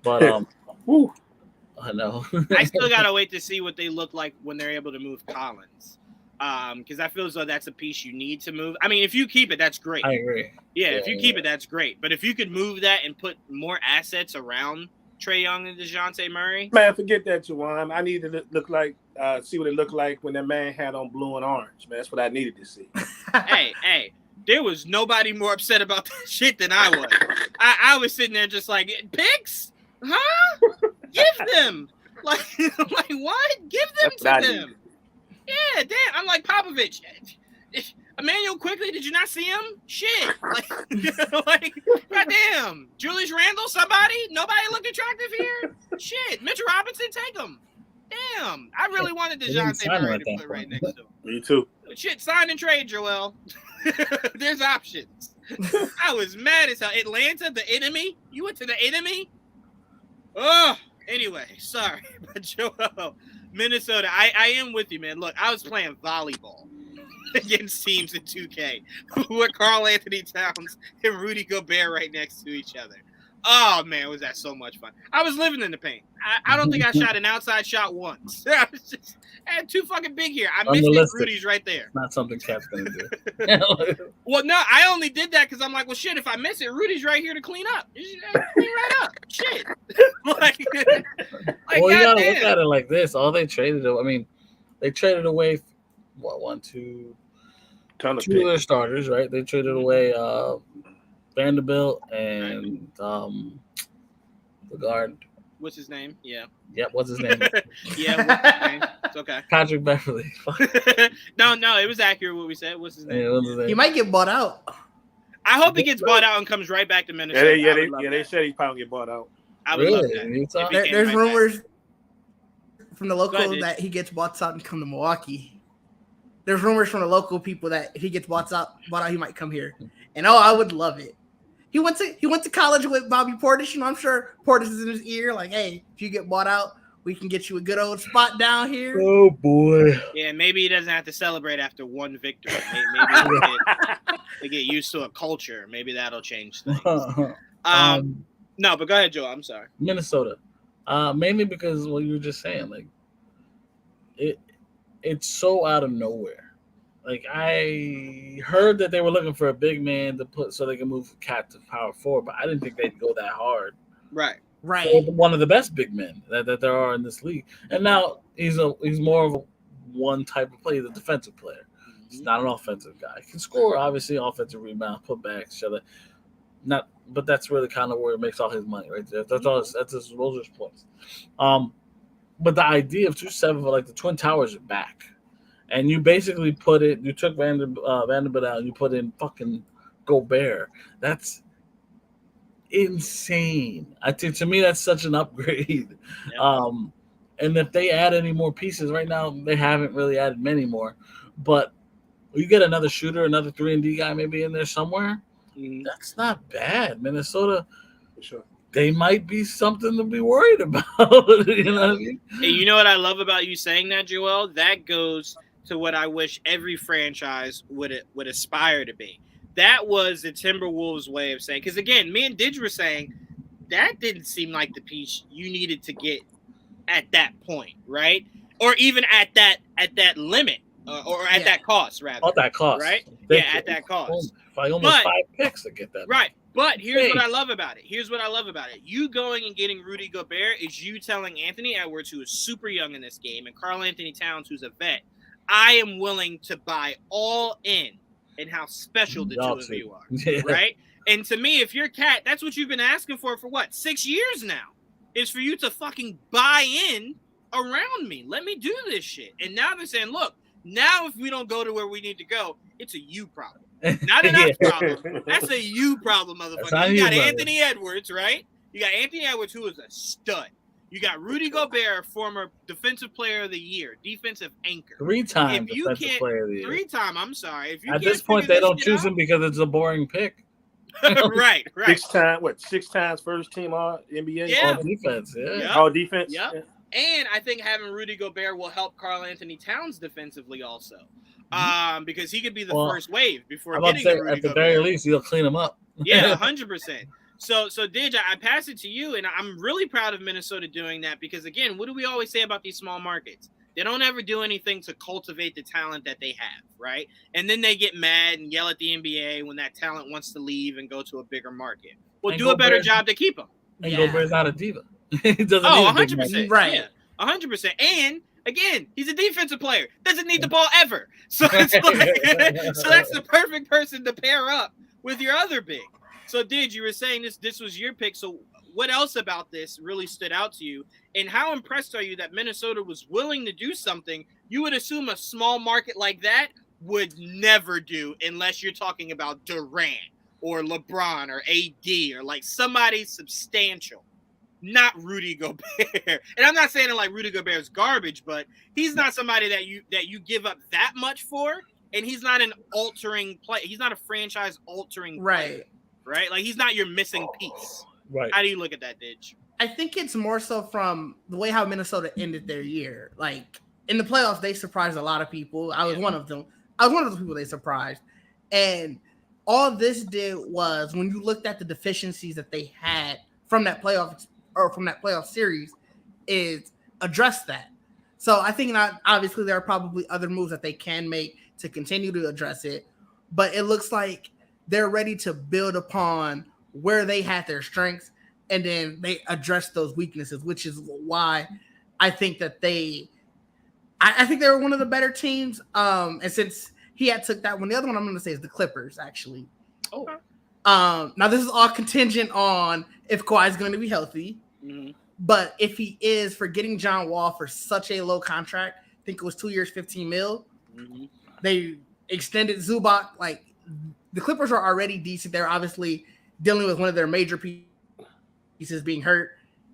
But I know. I still gotta wait to see what they look like when they're able to move Collins. Because I feel as though that's a piece you need to move. I mean, if you keep it, that's great. I agree. Yeah, if you keep it, that's great. But if you could move that and put more assets around Trae Young and DeJounte Murray. Man, forget that, Juwaan. I needed to look like, see what it looked like when that man had on blue and orange. Man, that's what I needed to see. Hey, there was nobody more upset about that shit than I was. I was sitting there just like, picks? Huh? Give them. Like what? Give them to them. Yeah, damn. I'm like, Popovich. Emmanuel Quickly, did you not see him? Shit. Like goddamn. Julius Randle, somebody? Nobody look attractive here? Shit. Mitchell Robinson, take him. Damn. I really wanted DeJounte Murray to put right next to him. Me too. Shit, sign and trade, Joel. There's options. I was mad as hell. Atlanta, the enemy? You went to the enemy? Oh, anyway, sorry. But Joel, Minnesota, I am with you, man. Look, I was playing volleyball against teams in 2K with Karl Anthony Towns and Rudy Gobert right next to each other. Oh, man, was that so much fun. I was living in the paint. I don't think I shot an outside shot once. I had too fucking big here. I missed it. Rudy's right there. Not something Cat's going to do. Well, no, I only did that because I'm like, well, shit, if I miss it, Rudy's right here to clean up. Clean right up. Shit. like, well, you got to look at it like this. All they traded, they traded away, two of their starters, right? They traded away Vanderbilt and the guard What's his name? Yeah. Yep, what's his name? Yeah, what's his name? It's okay. Patrick Beverly. No, it was accurate what we said. What's his name? Yeah, what's his name? He might get bought out. I hope he gets bought out and comes right back to Minnesota. They said he probably get bought out. I would love that. Utah? There's rumors from the Go local ahead, that he gets bought out and come to Milwaukee. There's rumors from the local people that if he gets bought out, he might come here. And I would love it. He went to college with Bobby Portis. You know, I'm sure Portis is in his ear, like, hey, if you get bought out, we can get you a good old spot down here. Oh boy. Yeah, maybe he doesn't have to celebrate after one victory. Maybe they get used to a culture. Maybe that'll change things. No, but go ahead, Joe. I'm sorry. Minnesota. Mainly because what you were just saying, like it's so out of nowhere. Like I heard that they were looking for a big man to put so they can move Cat to power forward, but I didn't think they'd go that hard. Right. One of the best big men that there are in this league, and now he's more of a one type of player, the defensive player. He's not an offensive guy. He can score, obviously, offensive rebound, put backs, shut it. But that's really kind of where it makes all his money, right there. That's all. That's his points. But the idea of 2-7 for like the Twin Towers are back, and you basically put it. You took Vanderbilt out, and you put in fucking Gobert. That's insane. I think to me that's such an upgrade. Yep. And if they add any more pieces right now, they haven't really added many more. But you get another shooter, another 3-and-D guy maybe in there somewhere. That's not bad. Minnesota, for sure. They might be something to be worried about. You know what I mean? Hey, you know what I love about you saying that, Joel? That goes to what I wish every franchise would aspire to be. That was the Timberwolves' way of saying, because again, me and Didge were saying that didn't seem like the piece you needed to get at that point, right? Or even at that limit, or at that cost, rather. At that cost, right? At that cost. I almost 5 picks to get that. Right. But here's what I love about it. You going and getting Rudy Gobert is you telling Anthony Edwards, who is super young in this game, and Karl Anthony Towns, who's a vet, I am willing to buy all in how special the two of you are. Yeah. Right? And to me, if you're Cat, that's what you've been asking for what? 6 years now, is for you to fucking buy in around me. Let me do this shit. And now they're saying, look, now if we don't go to where we need to go, it's a you problem. Not an us problem. That's a you problem, motherfucker. You got Anthony Edwards, right? You got Anthony Edwards, who is a stud. You got Rudy Gobert, former defensive player of the year, defensive anchor. 3-time defensive player of the year. 3-time, I'm sorry. If you At this point, they don't choose him because it's a boring pick. Right. 6 times first team all NBA? Yeah. All defense, yeah. Yep. All defense? Yep. Yeah. And I think having Rudy Gobert will help Karl Anthony Towns defensively also. Because he could be the first wave before getting Rudy Gobert. At the very least, he'll clean him up. Yeah, 100%. So Didge, I pass it to you, and I'm really proud of Minnesota doing that because, again, what do we always say about these small markets? They don't ever do anything to cultivate the talent that they have, right? And then they get mad and yell at the NBA when that talent wants to leave and go to a bigger market. Well, do a better job to keep them. And Gobert's not a diva. He doesn't need 100%. Right. Yeah, 100%. And again, he's a defensive player. Doesn't need the ball ever. So it's like, so that's the perfect person to pair up with your other big. So, Didge, you were saying this was your pick. So what else about this really stood out to you? And how impressed are you that Minnesota was willing to do something you would assume a small market like that would never do unless you're talking about Durant or LeBron or AD or like somebody substantial? Not Rudy Gobert. And I'm not saying like Rudy Gobert's garbage, but he's not somebody that you give up that much for, and he's not an altering play. He's not a franchise altering player, right? Like he's not your missing piece. Right. How do you look at that, Didge? I think it's more so from the way how Minnesota ended their year. Like in the playoffs, they surprised a lot of people. I was one of them. I was one of the people they surprised. And all this did was when you looked at the deficiencies that they had from that playoff series, is address that. So I think obviously there are probably other moves that they can make to continue to address it, but it looks like they're ready to build upon where they had their strengths and then they address those weaknesses, which is why I think that I think they were one of the better teams. And since he had took that one, the other one I'm going to say is the Clippers, actually. Oh. Now this is all contingent on if Kawhi is going to be healthy. Mm-hmm. But if he is, for getting John Wall for such a low contract, I think it was 2 years, 15 mil. Mm-hmm. They extended Zubac. Like, the Clippers are already decent. They're obviously dealing with one of their major pieces being hurt,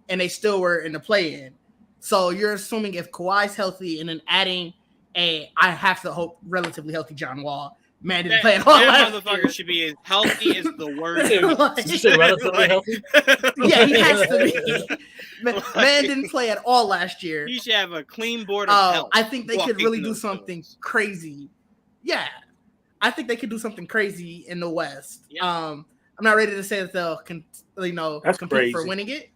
and they still were in the play-in. So you're assuming if Kawhi's healthy and then adding I have to hope, relatively healthy John Wall. Man didn't play at all last motherfucker year. should be as healthy as the word. Did you say relatively healthy? Yeah, he has to be. Man didn't play at all last year. He should have a clean board of health. I think they could really do those something doors. crazy. Yeah, I think they could do something crazy in the West. Yeah. I'm not ready to say that they'll That's compete crazy. for winning it.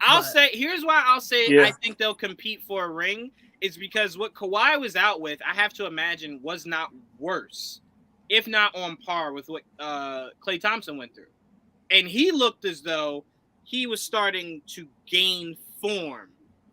I'll But- say, here's why I'll say Yeah. I think they'll compete for a ring is because what Kawhi was out with, I have to imagine, was not worse, if not on par with what Klay Thompson went through. And he looked as though he was starting to gain form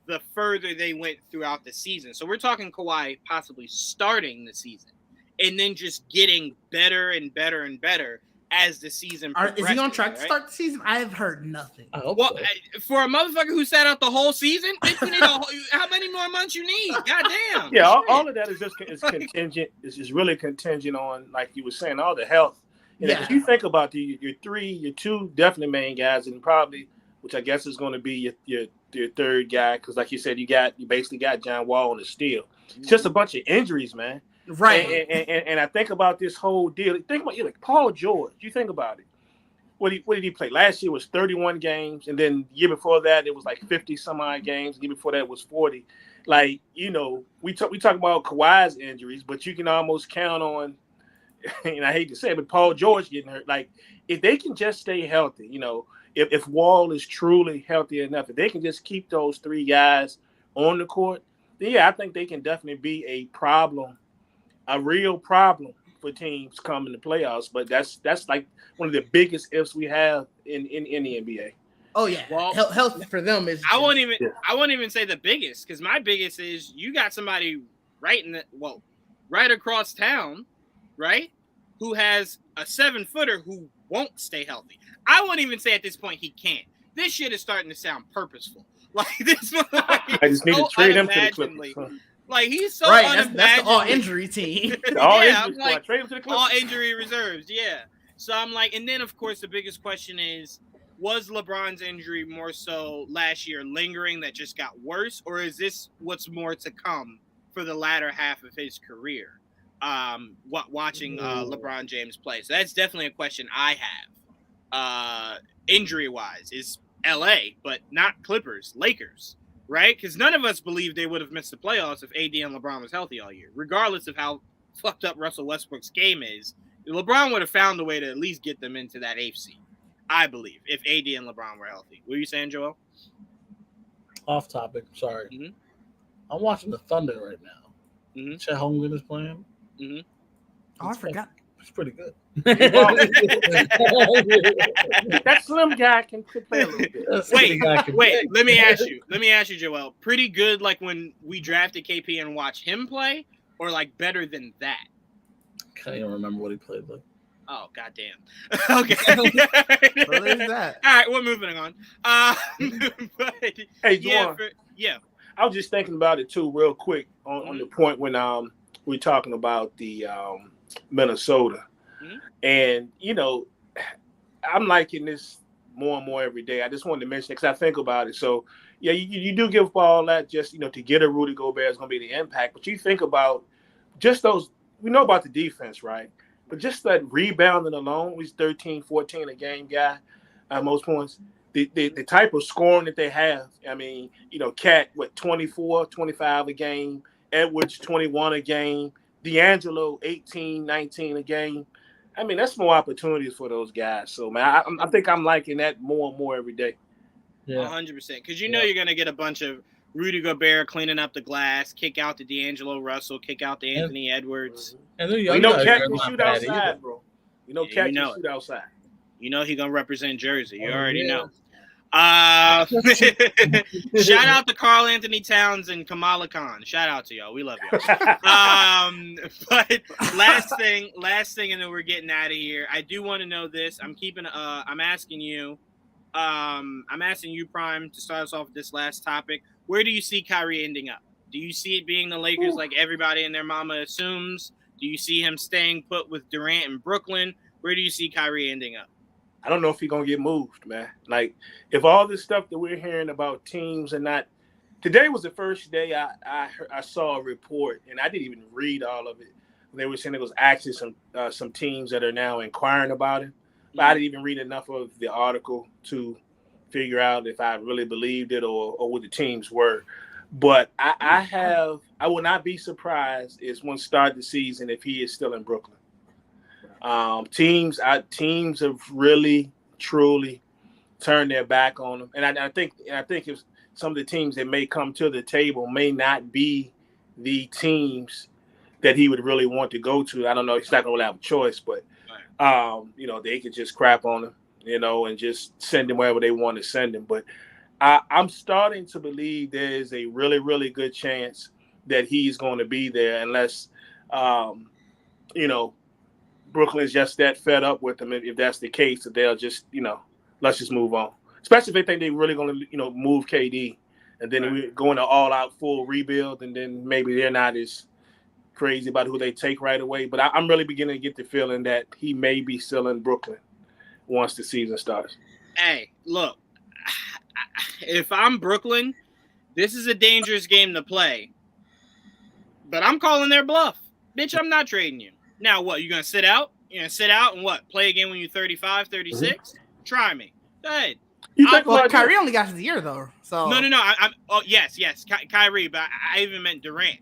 the further they went throughout the season. So we're talking Kawhi possibly starting the season and then just getting better and better and better as the season progresses. Is he on track to right? start the season? I have heard nothing. I hope Well, so. for a motherfucker who sat out the whole season, you need how many more months you need? Goddamn. Yeah, all of that is just contingent. It's just really contingent on, like you were saying, all the health. And Yeah. if you think about your two definitely main guys, and probably, which I guess is going to be your third guy, because like you said, you basically got John Wall on the steal. It's just a bunch of injuries, man. Right. And I think about this whole deal. Think about like Paul George. You think about it. What did he play? Last year was 31 games, and then the year before that it was like 50 some odd games. The year before that was 40. Like, we talk about Kawhi's injuries, but you can almost count on, and I hate to say it, but Paul George getting hurt. Like, if they can just stay healthy, if Wall is truly healthy enough, if they can just keep those three guys on the court, then yeah, I think they can definitely be a real problem for teams coming to playoffs. But that's like one of the biggest ifs we have in the NBA. Oh yeah. Well, Health for them is. I won't even say the biggest, because my biggest is you got somebody right across town, right, who has a 7-footer who won't stay healthy. I won't even say at this point he can't. This shit is starting to sound purposeful. Like this one, I just need to trade him to the Clippers. Huh? Like he's so right. unimaginable. That's the all injury team. All Yeah, injuries, I'm like, trade him to the Clippers. all injury reserves, yeah. So I'm like, and then of course the biggest question is, was LeBron's injury more so last year lingering that just got worse, or is this what's more to come for the latter half of his career? Watching LeBron James play. So that's definitely a question I have. Injury wise, is LA, but not Clippers, Lakers, right? Because none of us believe they would have missed the playoffs if AD and LeBron was healthy all year, regardless of how fucked up Russell Westbrook's game is. LeBron would have found a way to at least get them into that 8th seed, I believe, if AD and LeBron were healthy. What were you saying, Joel? Off topic. Sorry. Mhm. I'm watching the Thunder right now. Mhm. Chet Holmgren is playing. Mm-hmm. Oh, I forgot. It's pretty good. That slim guy can play a little bit. Wait. Let me ask you, Joel. Pretty good, like when we drafted KP and watched him play, or like better than that? Can't even remember what he played like. Oh, goddamn. Okay. Well, there's that. All right, we're moving on. But, Hey, yeah, Juwaan, yeah. I was just thinking about it too, real quick, on the point when we're talking about the Minnesota, and I'm liking this more and more every day. I just wanted to mention it because I think about it. So yeah, you do give all that just to get a Rudy Gobert is going to be the impact, but you think about just those. We know about the defense, right? But just that rebounding alone, he's 13, 14 a game guy, most points. The type of scoring that they have, I mean, Cat, 24, 25 a game, Edwards, 21 a game, D'Angelo, 18, 19 a game. I mean, that's more opportunities for those guys. So, man, I think I'm liking that more and more every day. Yeah, 100%. Because you're going to get a bunch of Rudy Gobert cleaning up the glass, kick out to D'Angelo Russell, kick out to Anthony Edwards. And then Cat can shoot outside, bro. Cat can shoot outside. He's going to represent Jersey. You already know. Shout out to Karl Anthony Towns and Kamala Khan. Shout out to y'all. We love y'all. But last thing, and then we're getting out of here. I do want to know this. I'm asking you, I'm asking you, Prime, to start us off with this last topic. Where do you see Kyrie ending up? Do you see it being the Lakers like everybody and their mama assumes? Do you see him staying put with Durant in Brooklyn? Where do you see Kyrie ending up? I don't know if he's gonna get moved, man. Like, if all this stuff that we're hearing about teams and not today was the first day I saw a report, and I didn't even read all of it. They were saying it was actually some teams that are now inquiring about it. But I didn't even read enough of the article to figure out if I really believed it or what the teams were. But I will not be surprised is when start the season if he is still in Brooklyn. Teams have really truly turned their back on him, and I think if some of the teams that may come to the table may not be the teams that he would really want to go to. I don't know. He's not going to have a choice, but they could just crap on him, and just send him wherever they want to send him. But I'm starting to believe there is a really, really good chance that he's going to be there unless, Brooklyn's just that fed up with him. If that's the case, that they'll just, let's just move on. Especially if they think they're really going to, move KD, and then we're going to all-out full rebuild, and then maybe they're not as crazy about who they take right away. But I'm really beginning to get the feeling that he may be still in Brooklyn once the season starts. Hey, look, if I'm Brooklyn, this is a dangerous game to play. But I'm calling their bluff. Bitch, I'm not trading you. Now what, you going to sit out? You're going to sit out and what, play again when you're 35, 36? Mm-hmm. Try me. Go ahead. Kyrie only got his year, though. So No. Yes. Kyrie, but I even meant Durant.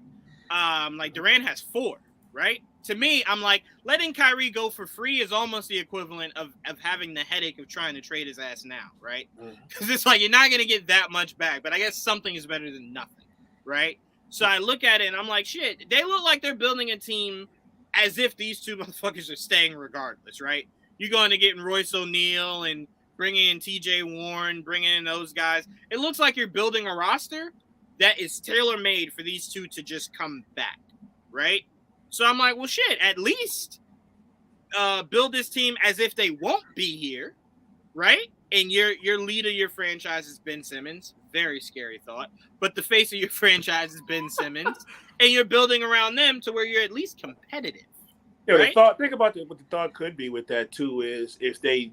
Durant has 4, right? To me, I'm like, letting Kyrie go for free is almost the equivalent of having the headache of trying to trade his ass now, right? Because it's like, you're not going to get that much back, but I guess something is better than nothing, right? So I look at it and I'm like, shit, they look like they're building a team as if these two motherfuckers are staying regardless, right? You're going to get Royce O'Neal and bringing in TJ Warren, bringing in those guys. It looks like you're building a roster that is tailor-made for these two to just come back, right? So I'm like, well, shit, at least build this team as if they won't be here, right? And your lead of your franchise is Ben Simmons. Very scary thought. But the face of your franchise is Ben Simmons. And you're building around them to where you're at least competitive. Yeah, right? Think about what the thought could be with that, too, is if they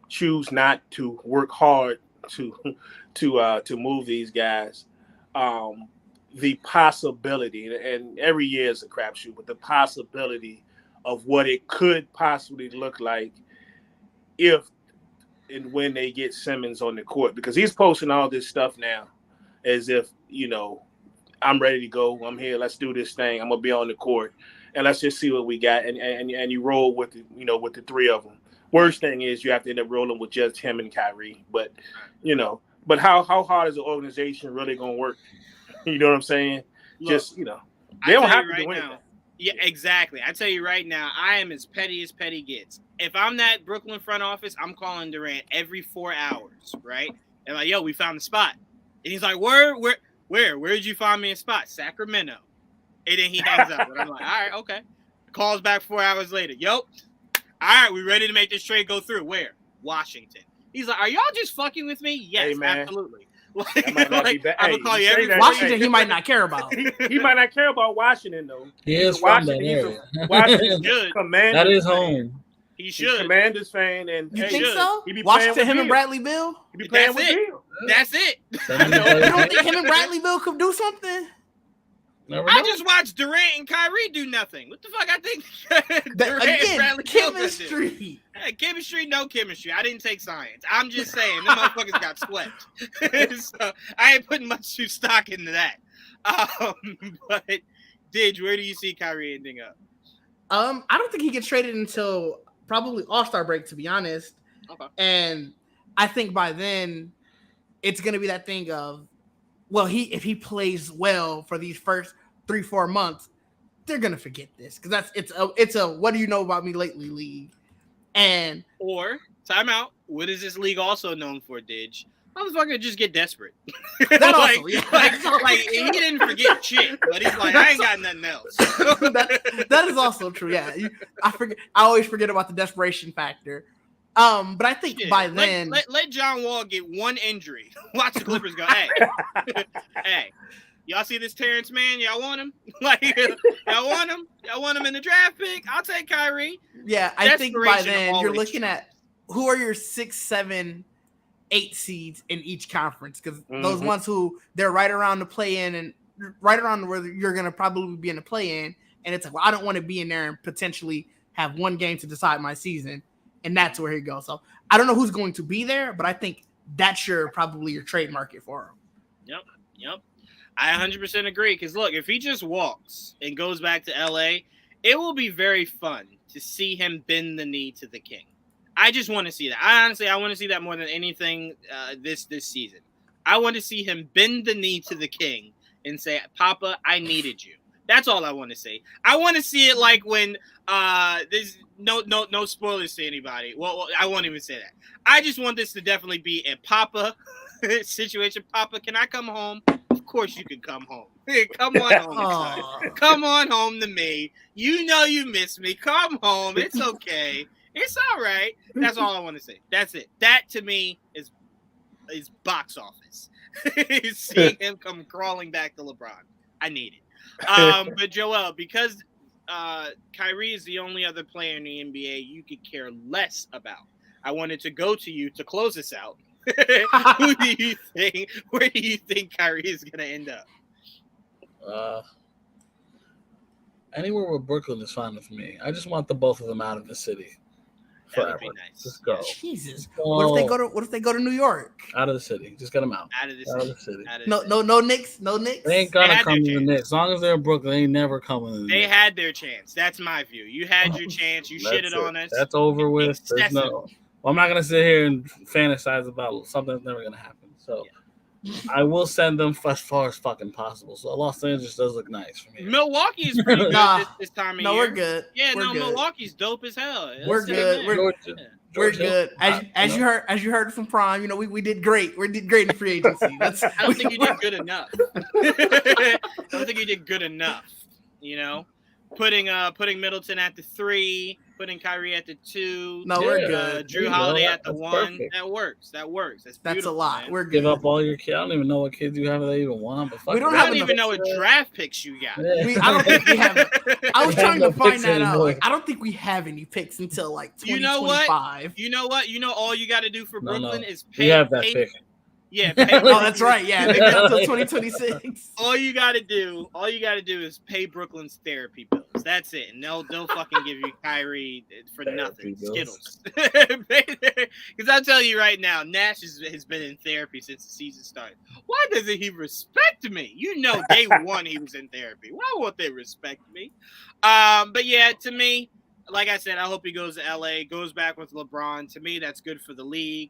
choose not to work hard to move these guys, the possibility, and every year is a crapshoot, but the possibility of what it could possibly look like if and when they get Simmons on the court, because he's posting all this stuff now as if, I'm ready to go. I'm here. Let's do this thing. I'm gonna be on the court, and let's just see what we got. And you roll with with the 3 of them. Worst thing is you have to end up rolling with just him and Kyrie. But but how hard is the organization really gonna work? You know what I'm saying? Look, just they don't have to win. Yeah, exactly. I tell you right now, I am as petty gets. If I'm that Brooklyn front office, I'm calling Durant every 4 hours, right? And like, yo, we found the spot. And he's like, where did you find me a spot? Sacramento. And then he hangs up. And I'm like, all right, okay. Calls back 4 hours later. Yo, all right, we ready to make this trade go through. Where? Washington. He's like, are y'all just fucking with me? Yes, hey, absolutely. I'm gonna call you every Washington. He might not care about. He might not care about Washington though. He is from that area. Washington Commanders. That is home. He should. Commanders fan, and You think so? He be Washington, him Bill. and Bradley Beal. He be playing with Bill. That's it. You don't think him and Bradley Beal could do something? I just watched Durant and Kyrie do nothing. What the fuck? I think Durant and Bradley chemistry. Hey, chemistry, no chemistry. I didn't take science. I'm just saying, them motherfuckers got swept. So I ain't putting much stock into that. But Didge, where do you see Kyrie ending up? I don't think he gets traded until probably All-Star break, to be honest. Okay. And I think by then it's gonna be that thing of, well, if he plays well for these first 3-4 months, they're gonna forget this because it's a what do you know about me lately league. And or timeout. What is this league also known for, Didge? Motherfucker just get desperate. That also, like he didn't forget shit, but he's like, I ain't got nothing else. that is also true. Yeah, I always forget about the desperation factor. But I think Shit, by then, let John Wall get one injury. Watch the Clippers go, hey, hey, y'all see this Terrence man? Y'all want him? Like, y'all want him? Y'all want him in the draft pick? I'll take Kyrie. yeah, I think by Desperation then you're always looking at who are your 6, 7, 8 seeds in each conference, because those ones who they're right around the play-in and right around where you're going to probably be in the play-in, and it's like, well, I don't want to be in there and potentially have one game to decide my season, and that's where he goes. So I don't know who's going to be there, but I think that's probably your trade market for him. Yep. I 100% agree, because look, if he just walks and goes back to LA, it will be very fun to see him bend the knee to the king. I just want to see that. I want to see that more than anything this season. I want to see him bend the knee to the king and say, Papa, I needed you. That's all I want to see. I want to see it like when there's no spoilers to anybody. Well, I won't even say that. I just want this to definitely be a Papa situation. Papa, can I come home? Of course you can come home. Come on home. Son. Come on home to me. You know you miss me. Come home. It's okay. It's all right. That's all I want to say. That's it. That to me is box office. Seeing him come crawling back to LeBron. I need it. But Joel, because Kyrie is the only other player in the NBA you could care less about, I wanted to go to you to close this out. Who do you think? Where do you think Kyrie is going to end up? Anywhere where Brooklyn is fine with me. I just want the both of them out of the city. That would be nice. Just go. Jesus. Go. What if they go to New York? Out of the city. Just get them out. Out of the city. No Knicks. No Knicks. They ain't gonna come to the Knicks. As long as they're in Brooklyn, they ain't never coming to the Knicks. They had their chance. That's my view. You had your chance. You shitted on us. That's over with. There's no. Well, I'm not gonna sit here and fantasize about something that's never gonna happen. So. Yeah. I will send them as far as fucking possible. So Los Angeles does look nice for me. Milwaukee is pretty good this time of year. No, we're good. Yeah, we're good. Milwaukee's dope as hell. We're good. We're good. As you heard from Prime, you know, we did great. We did great in free agency. I don't think you did good enough. I don't think you did good enough. You know, putting Middleton at the 3, putting Kyrie at the 2. No, we're good. Drew Holiday at the 1. Perfect. That works. That's a lot. Man. We're good. Give up all your kids. I don't even know what kids you have that they even want. But fuck, I don't even know what draft picks you got. Yeah. I don't think we have. I was trying to find that out. Like, I don't think we have any picks until like 2025. You know what? All you got to do for Brooklyn is pay. We have that pick. Yeah. Oh, that's right. Yeah, maybe until 2026. All you gotta do is pay Brooklyn's therapy bills. That's it. And they'll fucking give you Kyrie for nothing. Skittles. Because I'll tell you right now, Nash has been in therapy since the season started. Why doesn't he respect me? You know, day one he was in therapy. Why won't they respect me? But yeah, to me, like I said, I hope he goes to LA, goes back with LeBron. To me, that's good for the league.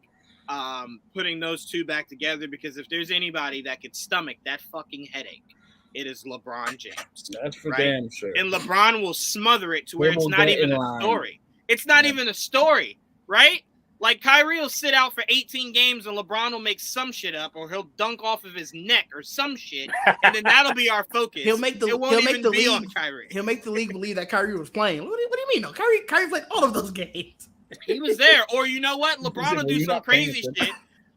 Putting those two back together, because if there's anybody that could stomach that fucking headache, it is LeBron James. That's for damn sure. And LeBron will smother it to where it's not even a story. It's not even a story, right? Like Kyrie will sit out for 18 games and LeBron will make some shit up, or he'll dunk off of his neck or some shit, and then that'll be our focus. He'll make the league on Kyrie. He'll make the league believe that Kyrie was playing. What do you mean? No, Kyrie played all of those games. He was there. Or you know what? LeBron will do some crazy shit.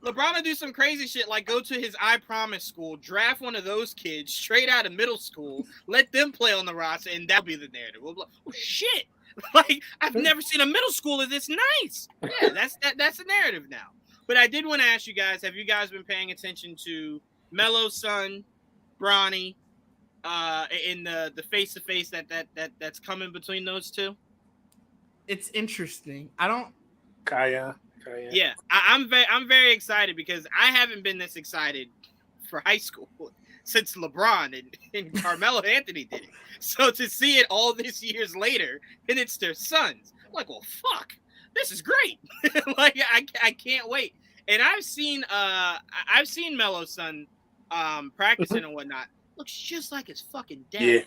LeBron will do some crazy shit, like go to his I Promise school, draft one of those kids straight out of middle school, let them play on the roster, and that'll be the narrative. We'll be like, oh, shit. Like, I've never seen a middle schooler this nice. Yeah, that's the narrative now. But I did want to ask you guys, have you guys been paying attention to Melo's son, Bronny, in the face-to-face that's coming between those two? It's interesting. I don't. Kaya. Yeah, I'm very excited, because I haven't been this excited for high school since LeBron and Carmelo Anthony did it. So to see it all these years later, and it's their sons, I'm like, well, fuck, this is great. Like I can't wait. And I've seen Melo's son practicing and whatnot. Looks just like his fucking dad. Yeah.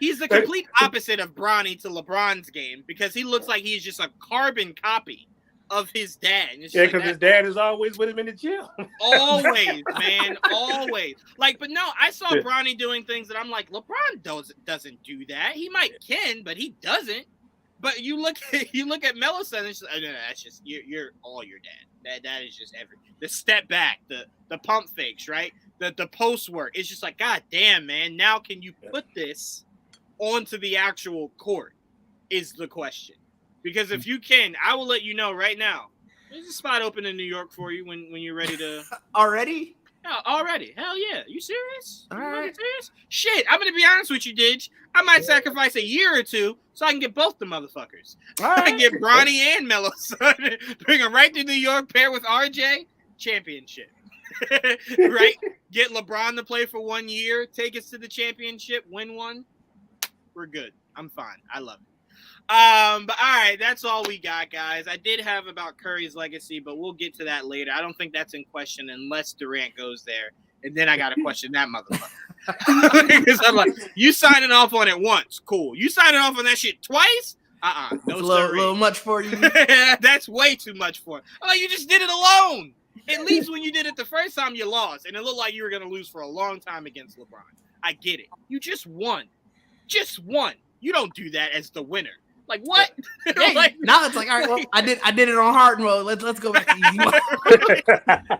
He's the complete opposite of Bronny to LeBron's game, because he looks like he's just a carbon copy of his dad. Yeah, because his dad is always with him in the gym. Always, man, always. Like, but no, I saw Bronny doing things that I'm like, LeBron doesn't do that. He might can, but he doesn't. But you look at Melo's and it's just, no, that's just you're all your dad. That is just the step back, the pump fakes, right? The post work. It's just like, God damn, man. Now can you put this onto the actual court? Is the question. Because if you can, I will let you know right now. There's a spot open in New York for you when you're ready to. Already? Yeah, already. Hell yeah. You serious? All You right. fucking serious? Shit, I'm gonna be honest with you, Didge. I might sacrifice a year or two so I can get both the motherfuckers. All I right. can get Bronny and Melo, son. Bring them right to New York, pair with RJ, championship. Right? Get LeBron to play for 1 year, take us to the championship, win one. We're good. I'm fine. I love it. But all right, that's all we got, guys. I did have about Curry's legacy, but we'll get to that later. I don't think that's in question unless Durant goes there, and then I gotta question that motherfucker. Because I'm like, you signing off on it once, cool. You signing off on that shit twice? No, It's a little much for you. That's way too much for it. I'm like, you just did it alone. At least when you did it the first time, you lost, and it looked like you were gonna lose for a long time against LeBron. I get it. You just won. Just won. You don't do that as the winner. Like what? Hey, Like, now it's like, all right, well, I did it on hard mode. Let's go back to easy mode.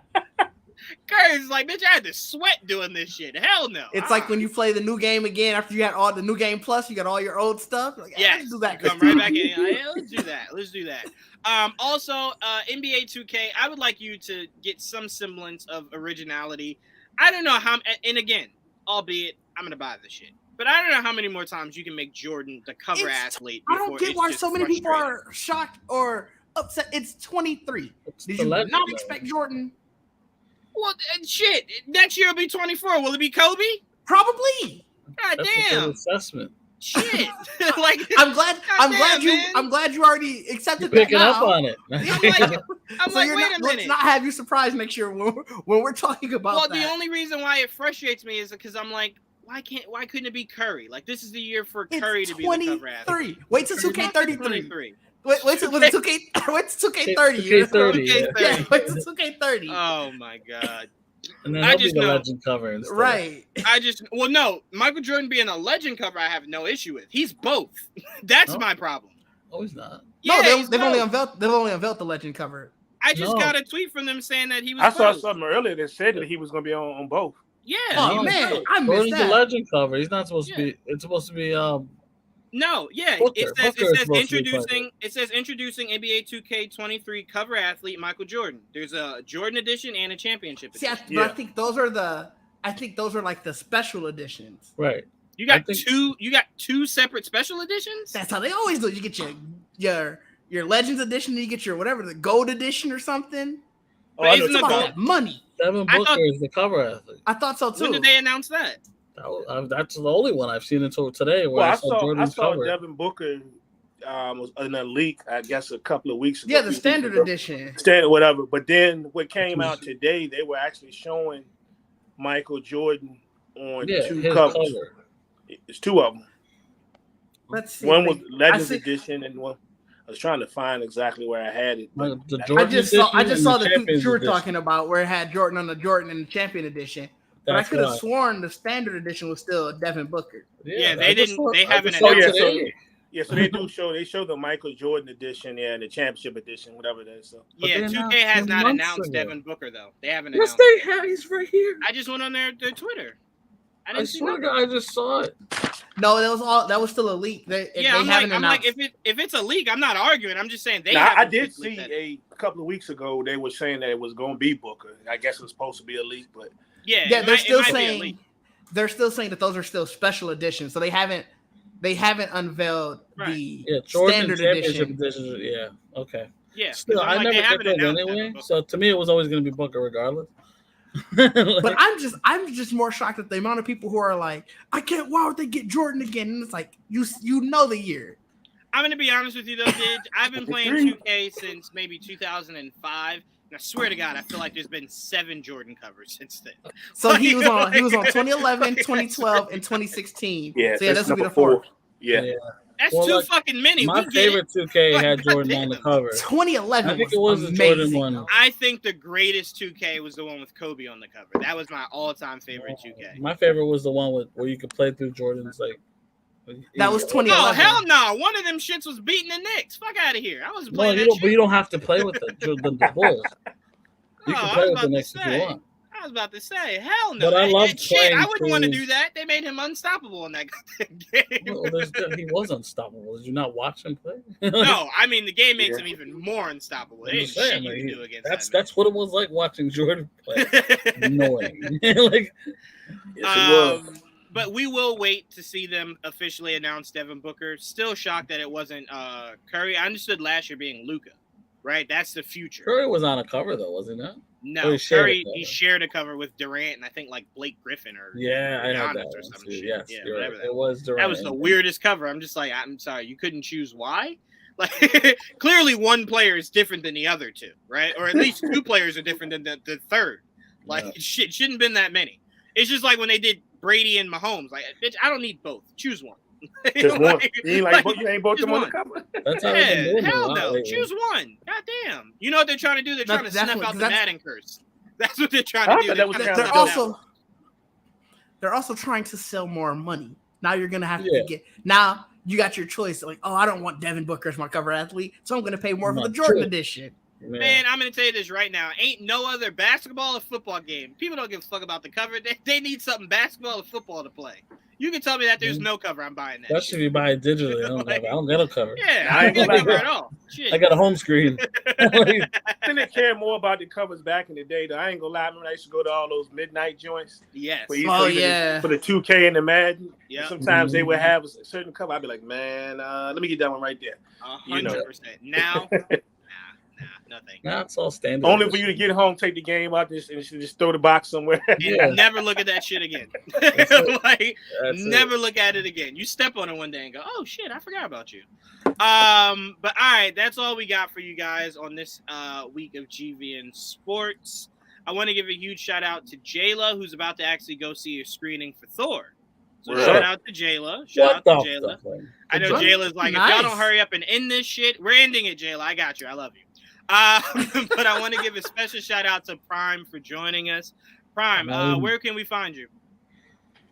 Curry's like, bitch, I had to sweat doing this shit. Hell no. It's like when you play the new game again after you had all the new game plus, you got all your old stuff. Like, yeah, let's do that. come right back in. Yeah, let's do that. Let's do that. Also, NBA 2K, I would like you to get some semblance of originality. I don't know how, and again, albeit I'm gonna buy this shit, but I don't know how many more times you can make Jordan the cover athlete. I don't get why so many people are shocked or upset. It's 23. Did you not expect Jordan? Well, shit. Next year will be 24. Will it be Kobe? Probably. God That's damn. a good assessment. Shit. Like I'm glad you already accepted that Picking now. up on it. I'm So like, you're wait not, a minute. let's not have you surprised next year when we're talking about Well, that. the only reason why it frustrates me is because I'm like, why couldn't it be Curry? Like, this is the year for Curry to be the cover athlete. Wait till 2K33. 23. Wait till 2K30. 2K30. Yeah, wait till 2K30. Oh my god. And then I he'll be just the know. legend cover instead. Right. No, Michael Jordan being a legend cover, I have no issue with. He's both. That's No. my problem. Oh, he's not. No, Yeah, they've only unveiled the legend cover. I just No. got a tweet from them saying that he was. I saw both. something earlier that said that he was going to be on both. Yeah. Oh, No, man, no. I missed Jordan's that. the legend cover. He's not supposed to be. It's supposed to be. No, yeah. Booker. It says Booker is supposed to be introducing. It says introducing NBA 2K23 cover athlete Michael Jordan. There's a Jordan edition and a championship See, edition. but I think those are like the special editions. Right. You got I think- two. You got two separate special editions. That's how they always do it. You get your Legends edition, and you get your whatever, the Gold edition or something. Oh, I know Isn't It's the about gold- that money. Devin I Booker thought- is the cover athlete. I thought so too. When did they announce that? That's the only one I've seen until today where Well, I I saw saw Jordan's cover. Devin Booker was in a leak, I guess, a couple of weeks ago. Yeah, the standard edition. Standard, whatever. But then what came out today, they were actually showing Michael Jordan on two his covers. cover. It's two of them. Let's see. One was Legends see- edition, and one I was trying to find exactly where I had it. but The I Jordan just saw edition and the tweet Champions you were edition. talking about where it had Jordan on the Jordan and the Champion edition. But That's I could have why. sworn the standard edition was still Devin Booker. Yeah, they I just didn't- saw- they I haven't just saw announced today. it. Yeah, so they show the Michael Jordan edition, and the championship edition, whatever that is. So But Yeah, they 2K has announced not him months announced ago. Devin Booker though. They haven't Yes, announced. they have. He's right here. I just went on their Twitter. I I didn't see swear to nothing. God, I just saw it. No, that was still a leak. They I'm haven't like, announced. if it's a leak, I'm not arguing. I'm just saying they. now, I haven't did officially see said it. a couple of weeks ago they were saying that it was going to be Booker. I guess it was supposed to be a leak, but Yeah, Yeah, it they're might- it still might be a saying leak. that those are still special editions. So they haven't unveiled Right. the Yeah, Jordan standard Championship edition. edition. Yeah, okay. Yeah, Still, I'm I like, they never haven't picked up announced anyway. Devin Booker. So to me, it was always going to be Booker regardless. But I'm just more shocked at the amount of people who are like, why would they get Jordan again? And it's like you know the year. I'm gonna be honest with you though, Didge. I've been playing 2K since maybe 2005, and I swear to God, I feel like there's been 7 Jordan covers since then. So he was on 2011, 2012, and 2016. yeah, So yeah, that's this will be number the fourth. 4. Yeah. That's Well, too like, fucking many. My We get favorite it. 2K Like, had Jordan on the goddamn. cover. 2011 I think was it was the amazing. Jordan one. I think the greatest 2K was the one with Kobe on the cover. That was my all-time favorite 2K. My favorite was the one where you could play through Jordan's like That was Oh 2011. hell no! One of them shits was beating the Knicks. Fuck out of here! I wasn't No, playing you that don't. But shit. you don't have to play with the Bulls. You can I play was with the about to Knicks if you say. want. I was about to say, hell no! But I love Shit, playing I wouldn't want to through- do that. They made him unstoppable in that game. Well, he was unstoppable. Did you not watch him play? No, I mean the game makes him even more unstoppable. I'm There ain't just saying, shit you like, can do against that's what it was like watching Jordan play. that. Annoying. Like, Yes, it was. But we will wait to see them officially announce Devin Booker. Still shocked that it wasn't Curry. I understood last year being Luka, right? That's the future. Curry was on a cover though, was he not? No, he shared Curry. a cover. He shared a cover with Durant and I think like Blake Griffin or Yeah, I had Giannis that or one some too. shit. Yes, Yeah, you're whatever right. that It was Durant. That was the weirdest cover. I'm just like, I'm sorry, you couldn't choose why? Like, clearly one player is different than the other two, right? Or at least two players are different than the third. Like, it shouldn't have been that many. It's just like when they did Brady and Mahomes. Like, bitch, I don't need both. Choose one. Just one. Like, You ain't both them on the cover. That's how they've been yeah, doing it a hell lot no. lately. Choose one. God damn. You know what they're trying to do? They're trying to That's snuff what- out the that's- Madden curse. That's what they're trying I to do. thought that was They're kinda trying to they're do that. they're also trying to sell more money. Now you're gonna have Yeah. to get now you got your choice. Like, oh, I don't want Devin Booker as my cover athlete, so I'm gonna pay more for the Not Jordan true. edition. Yeah. Man, I'm gonna tell you this right now. Ain't no other basketball or football game. People don't give a fuck about the cover. They need something basketball or football to play. You can tell me that there's no cover. I'm buying that. Especially if shit. you buy it digitally. I don't get a cover. Yeah, I I ain't don't get a gonna cover lie. at all. Shit. I got a home screen. I think they cared more about the covers back in the day. Though I ain't gonna lie, I remember I used to go to all those midnight joints Yes. for Oh, for yeah. for the 2K and the Madden. Yeah. Sometimes they would have a certain cover. I'd be like, man, let me get that one right there. 100%. Now, nah, nothing. Now it's all standard. Only for you to get home, take the game out, and just throw the box somewhere. And Yeah. never look at that shit again. it. Like, That's never look at it again. You step on it one day and go, "Oh shit, I forgot about you." But all right, that's all we got for you guys on this week of GVN Sports. I want to give a huge shout out to Jayla, who's about to actually go see a screening for Thor. So Right. shout out to Jayla. Shout What out the to Jayla. fuck? I know Nice. Jayla's like, if y'all Nice. don't hurry up and end this shit, we're ending it, Jayla. I got you. I love you. But I want to give a special shout out to Prime for joining us. Prime, where can we find you?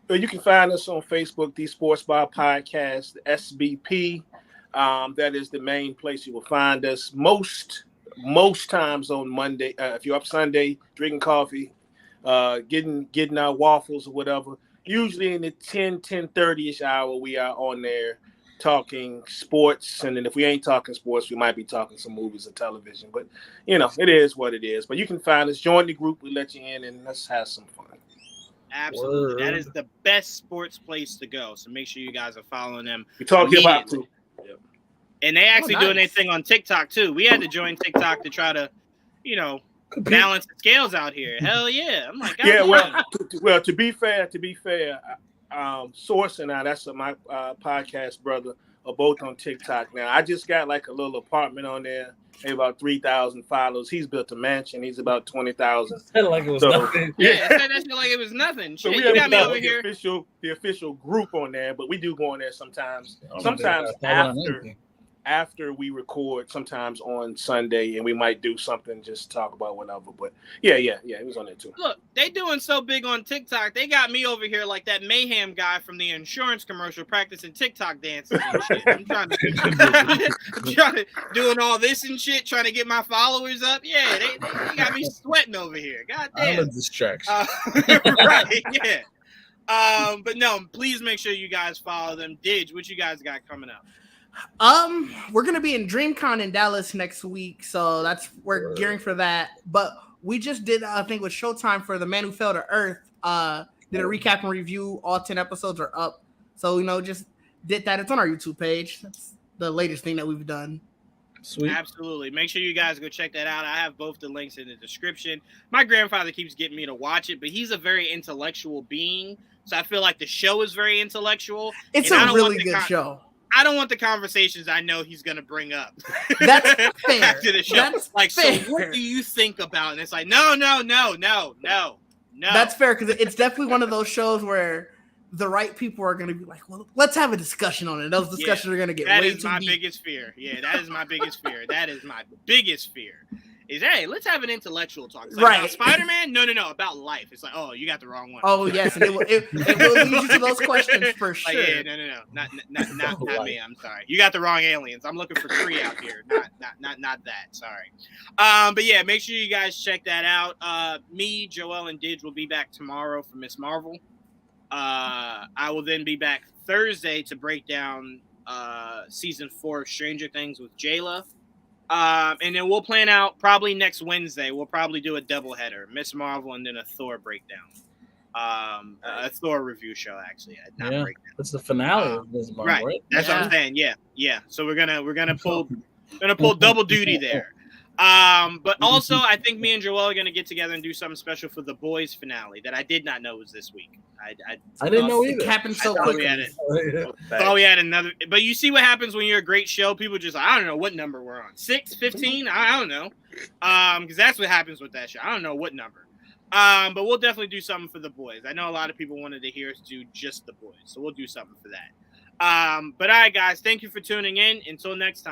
You can find us on Facebook, the Sports Bar Podcast, SBP. That is the main place you will find us most times on Monday. If you're up Sunday, drinking coffee, getting our waffles or whatever. Usually in the 10:30ish hour, we are on there talking sports. And then if we ain't talking sports, we might be talking some movies or television. But, it is what it is. But you can find us. Join the group. We let you in and let's have some fun. Absolutely. Word. That is the best sports place to go. So make sure you guys are following them. We talk hip hop too. And they actually doing their nice. thing on TikTok too. We had to join TikTok to try to, balance the scales out here. Hell yeah. I'm like, Yeah, God well, to be fair, Source and I, that's my podcast brother, are both on TikTok now. I just got like a little apartment on there, maybe about 3,000 followers. He's built a mansion. He's about 20,000. Said it like it was So, nothing. yeah, said that shit like it was nothing. So Shit, we you got haven't me got over here. the official group on there, but we do go on there sometimes. I'm Sometimes not gonna comment on anything. after we record, sometimes on Sunday, and we might do something, just talk about whatever. But yeah, it was on there too. Look, they doing so big on TikTok. They got me over here like that Mayhem guy from the insurance commercial practicing TikTok dances and shit. I'm trying to doing all this and shit, trying to get my followers up. Yeah, they got me sweating over here. God I'm a damn. distraction. Right, yeah. But no, please make sure you guys follow them. Didge, what you guys got coming up? We're gonna be in DreamCon in Dallas next week, so we're gearing for that. But we just did I think with Showtime for The Man Who Fell to Earth. Did a recap and review. All 10 episodes are up, so just did that. It's on our YouTube page. That's the latest thing that we've done. Sweet. Absolutely. Make sure you guys go check that out. I have both the links in the description. My grandfather keeps getting me to watch it, but he's a very intellectual being, so I feel like the show is very intellectual. It's And I a don't really want the good show. I don't want the conversations I know he's going to bring up. That's fair. After the show. That's like, fair. so what do you think about? And it's like, no. That's fair because it's definitely one of those shows where the right people are going to be like, well, let's have a discussion on it. Those discussions are going to get That way is too my deep. biggest fear. Yeah, that is my biggest fear. That is my biggest fear is, hey, let's have an intellectual talk. It's like, Right. about Spider-Man? No, about life. It's like, oh, you got the wrong one. Oh yes, and it will lead you to those questions for Like, sure. yeah, no, not me. I'm sorry. You got the wrong aliens. I'm looking for Kree out here. Not that. Sorry. But yeah, make sure you guys check that out. Me, Joel, and Didge will be back tomorrow for Miss Marvel. I will then be back Thursday to break down season 4 of Stranger Things with Jayla. And then we'll plan out probably next Wednesday. We'll probably do a doubleheader, Miss Marvel, and then a Thor breakdown. A Thor review show, actually. Not breakdown. That's the finale of Miss Marvel, right? That's what I'm saying. Yeah. So we're gonna pull double duty there. But also, I think me and Joel are gonna get together and do something special for the boys finale that I did not know was this week. I didn't know either. It happened so quickly. Thought we had another, but you see what happens when you're a great show. People just, I don't know what number we're on. 6, 15? I don't know. Because that's what happens with that show. I don't know what number. But we'll definitely do something for the boys. I know a lot of people wanted to hear us do just the boys, so we'll do something for that. But all right, guys, thank you for tuning in. Until next time.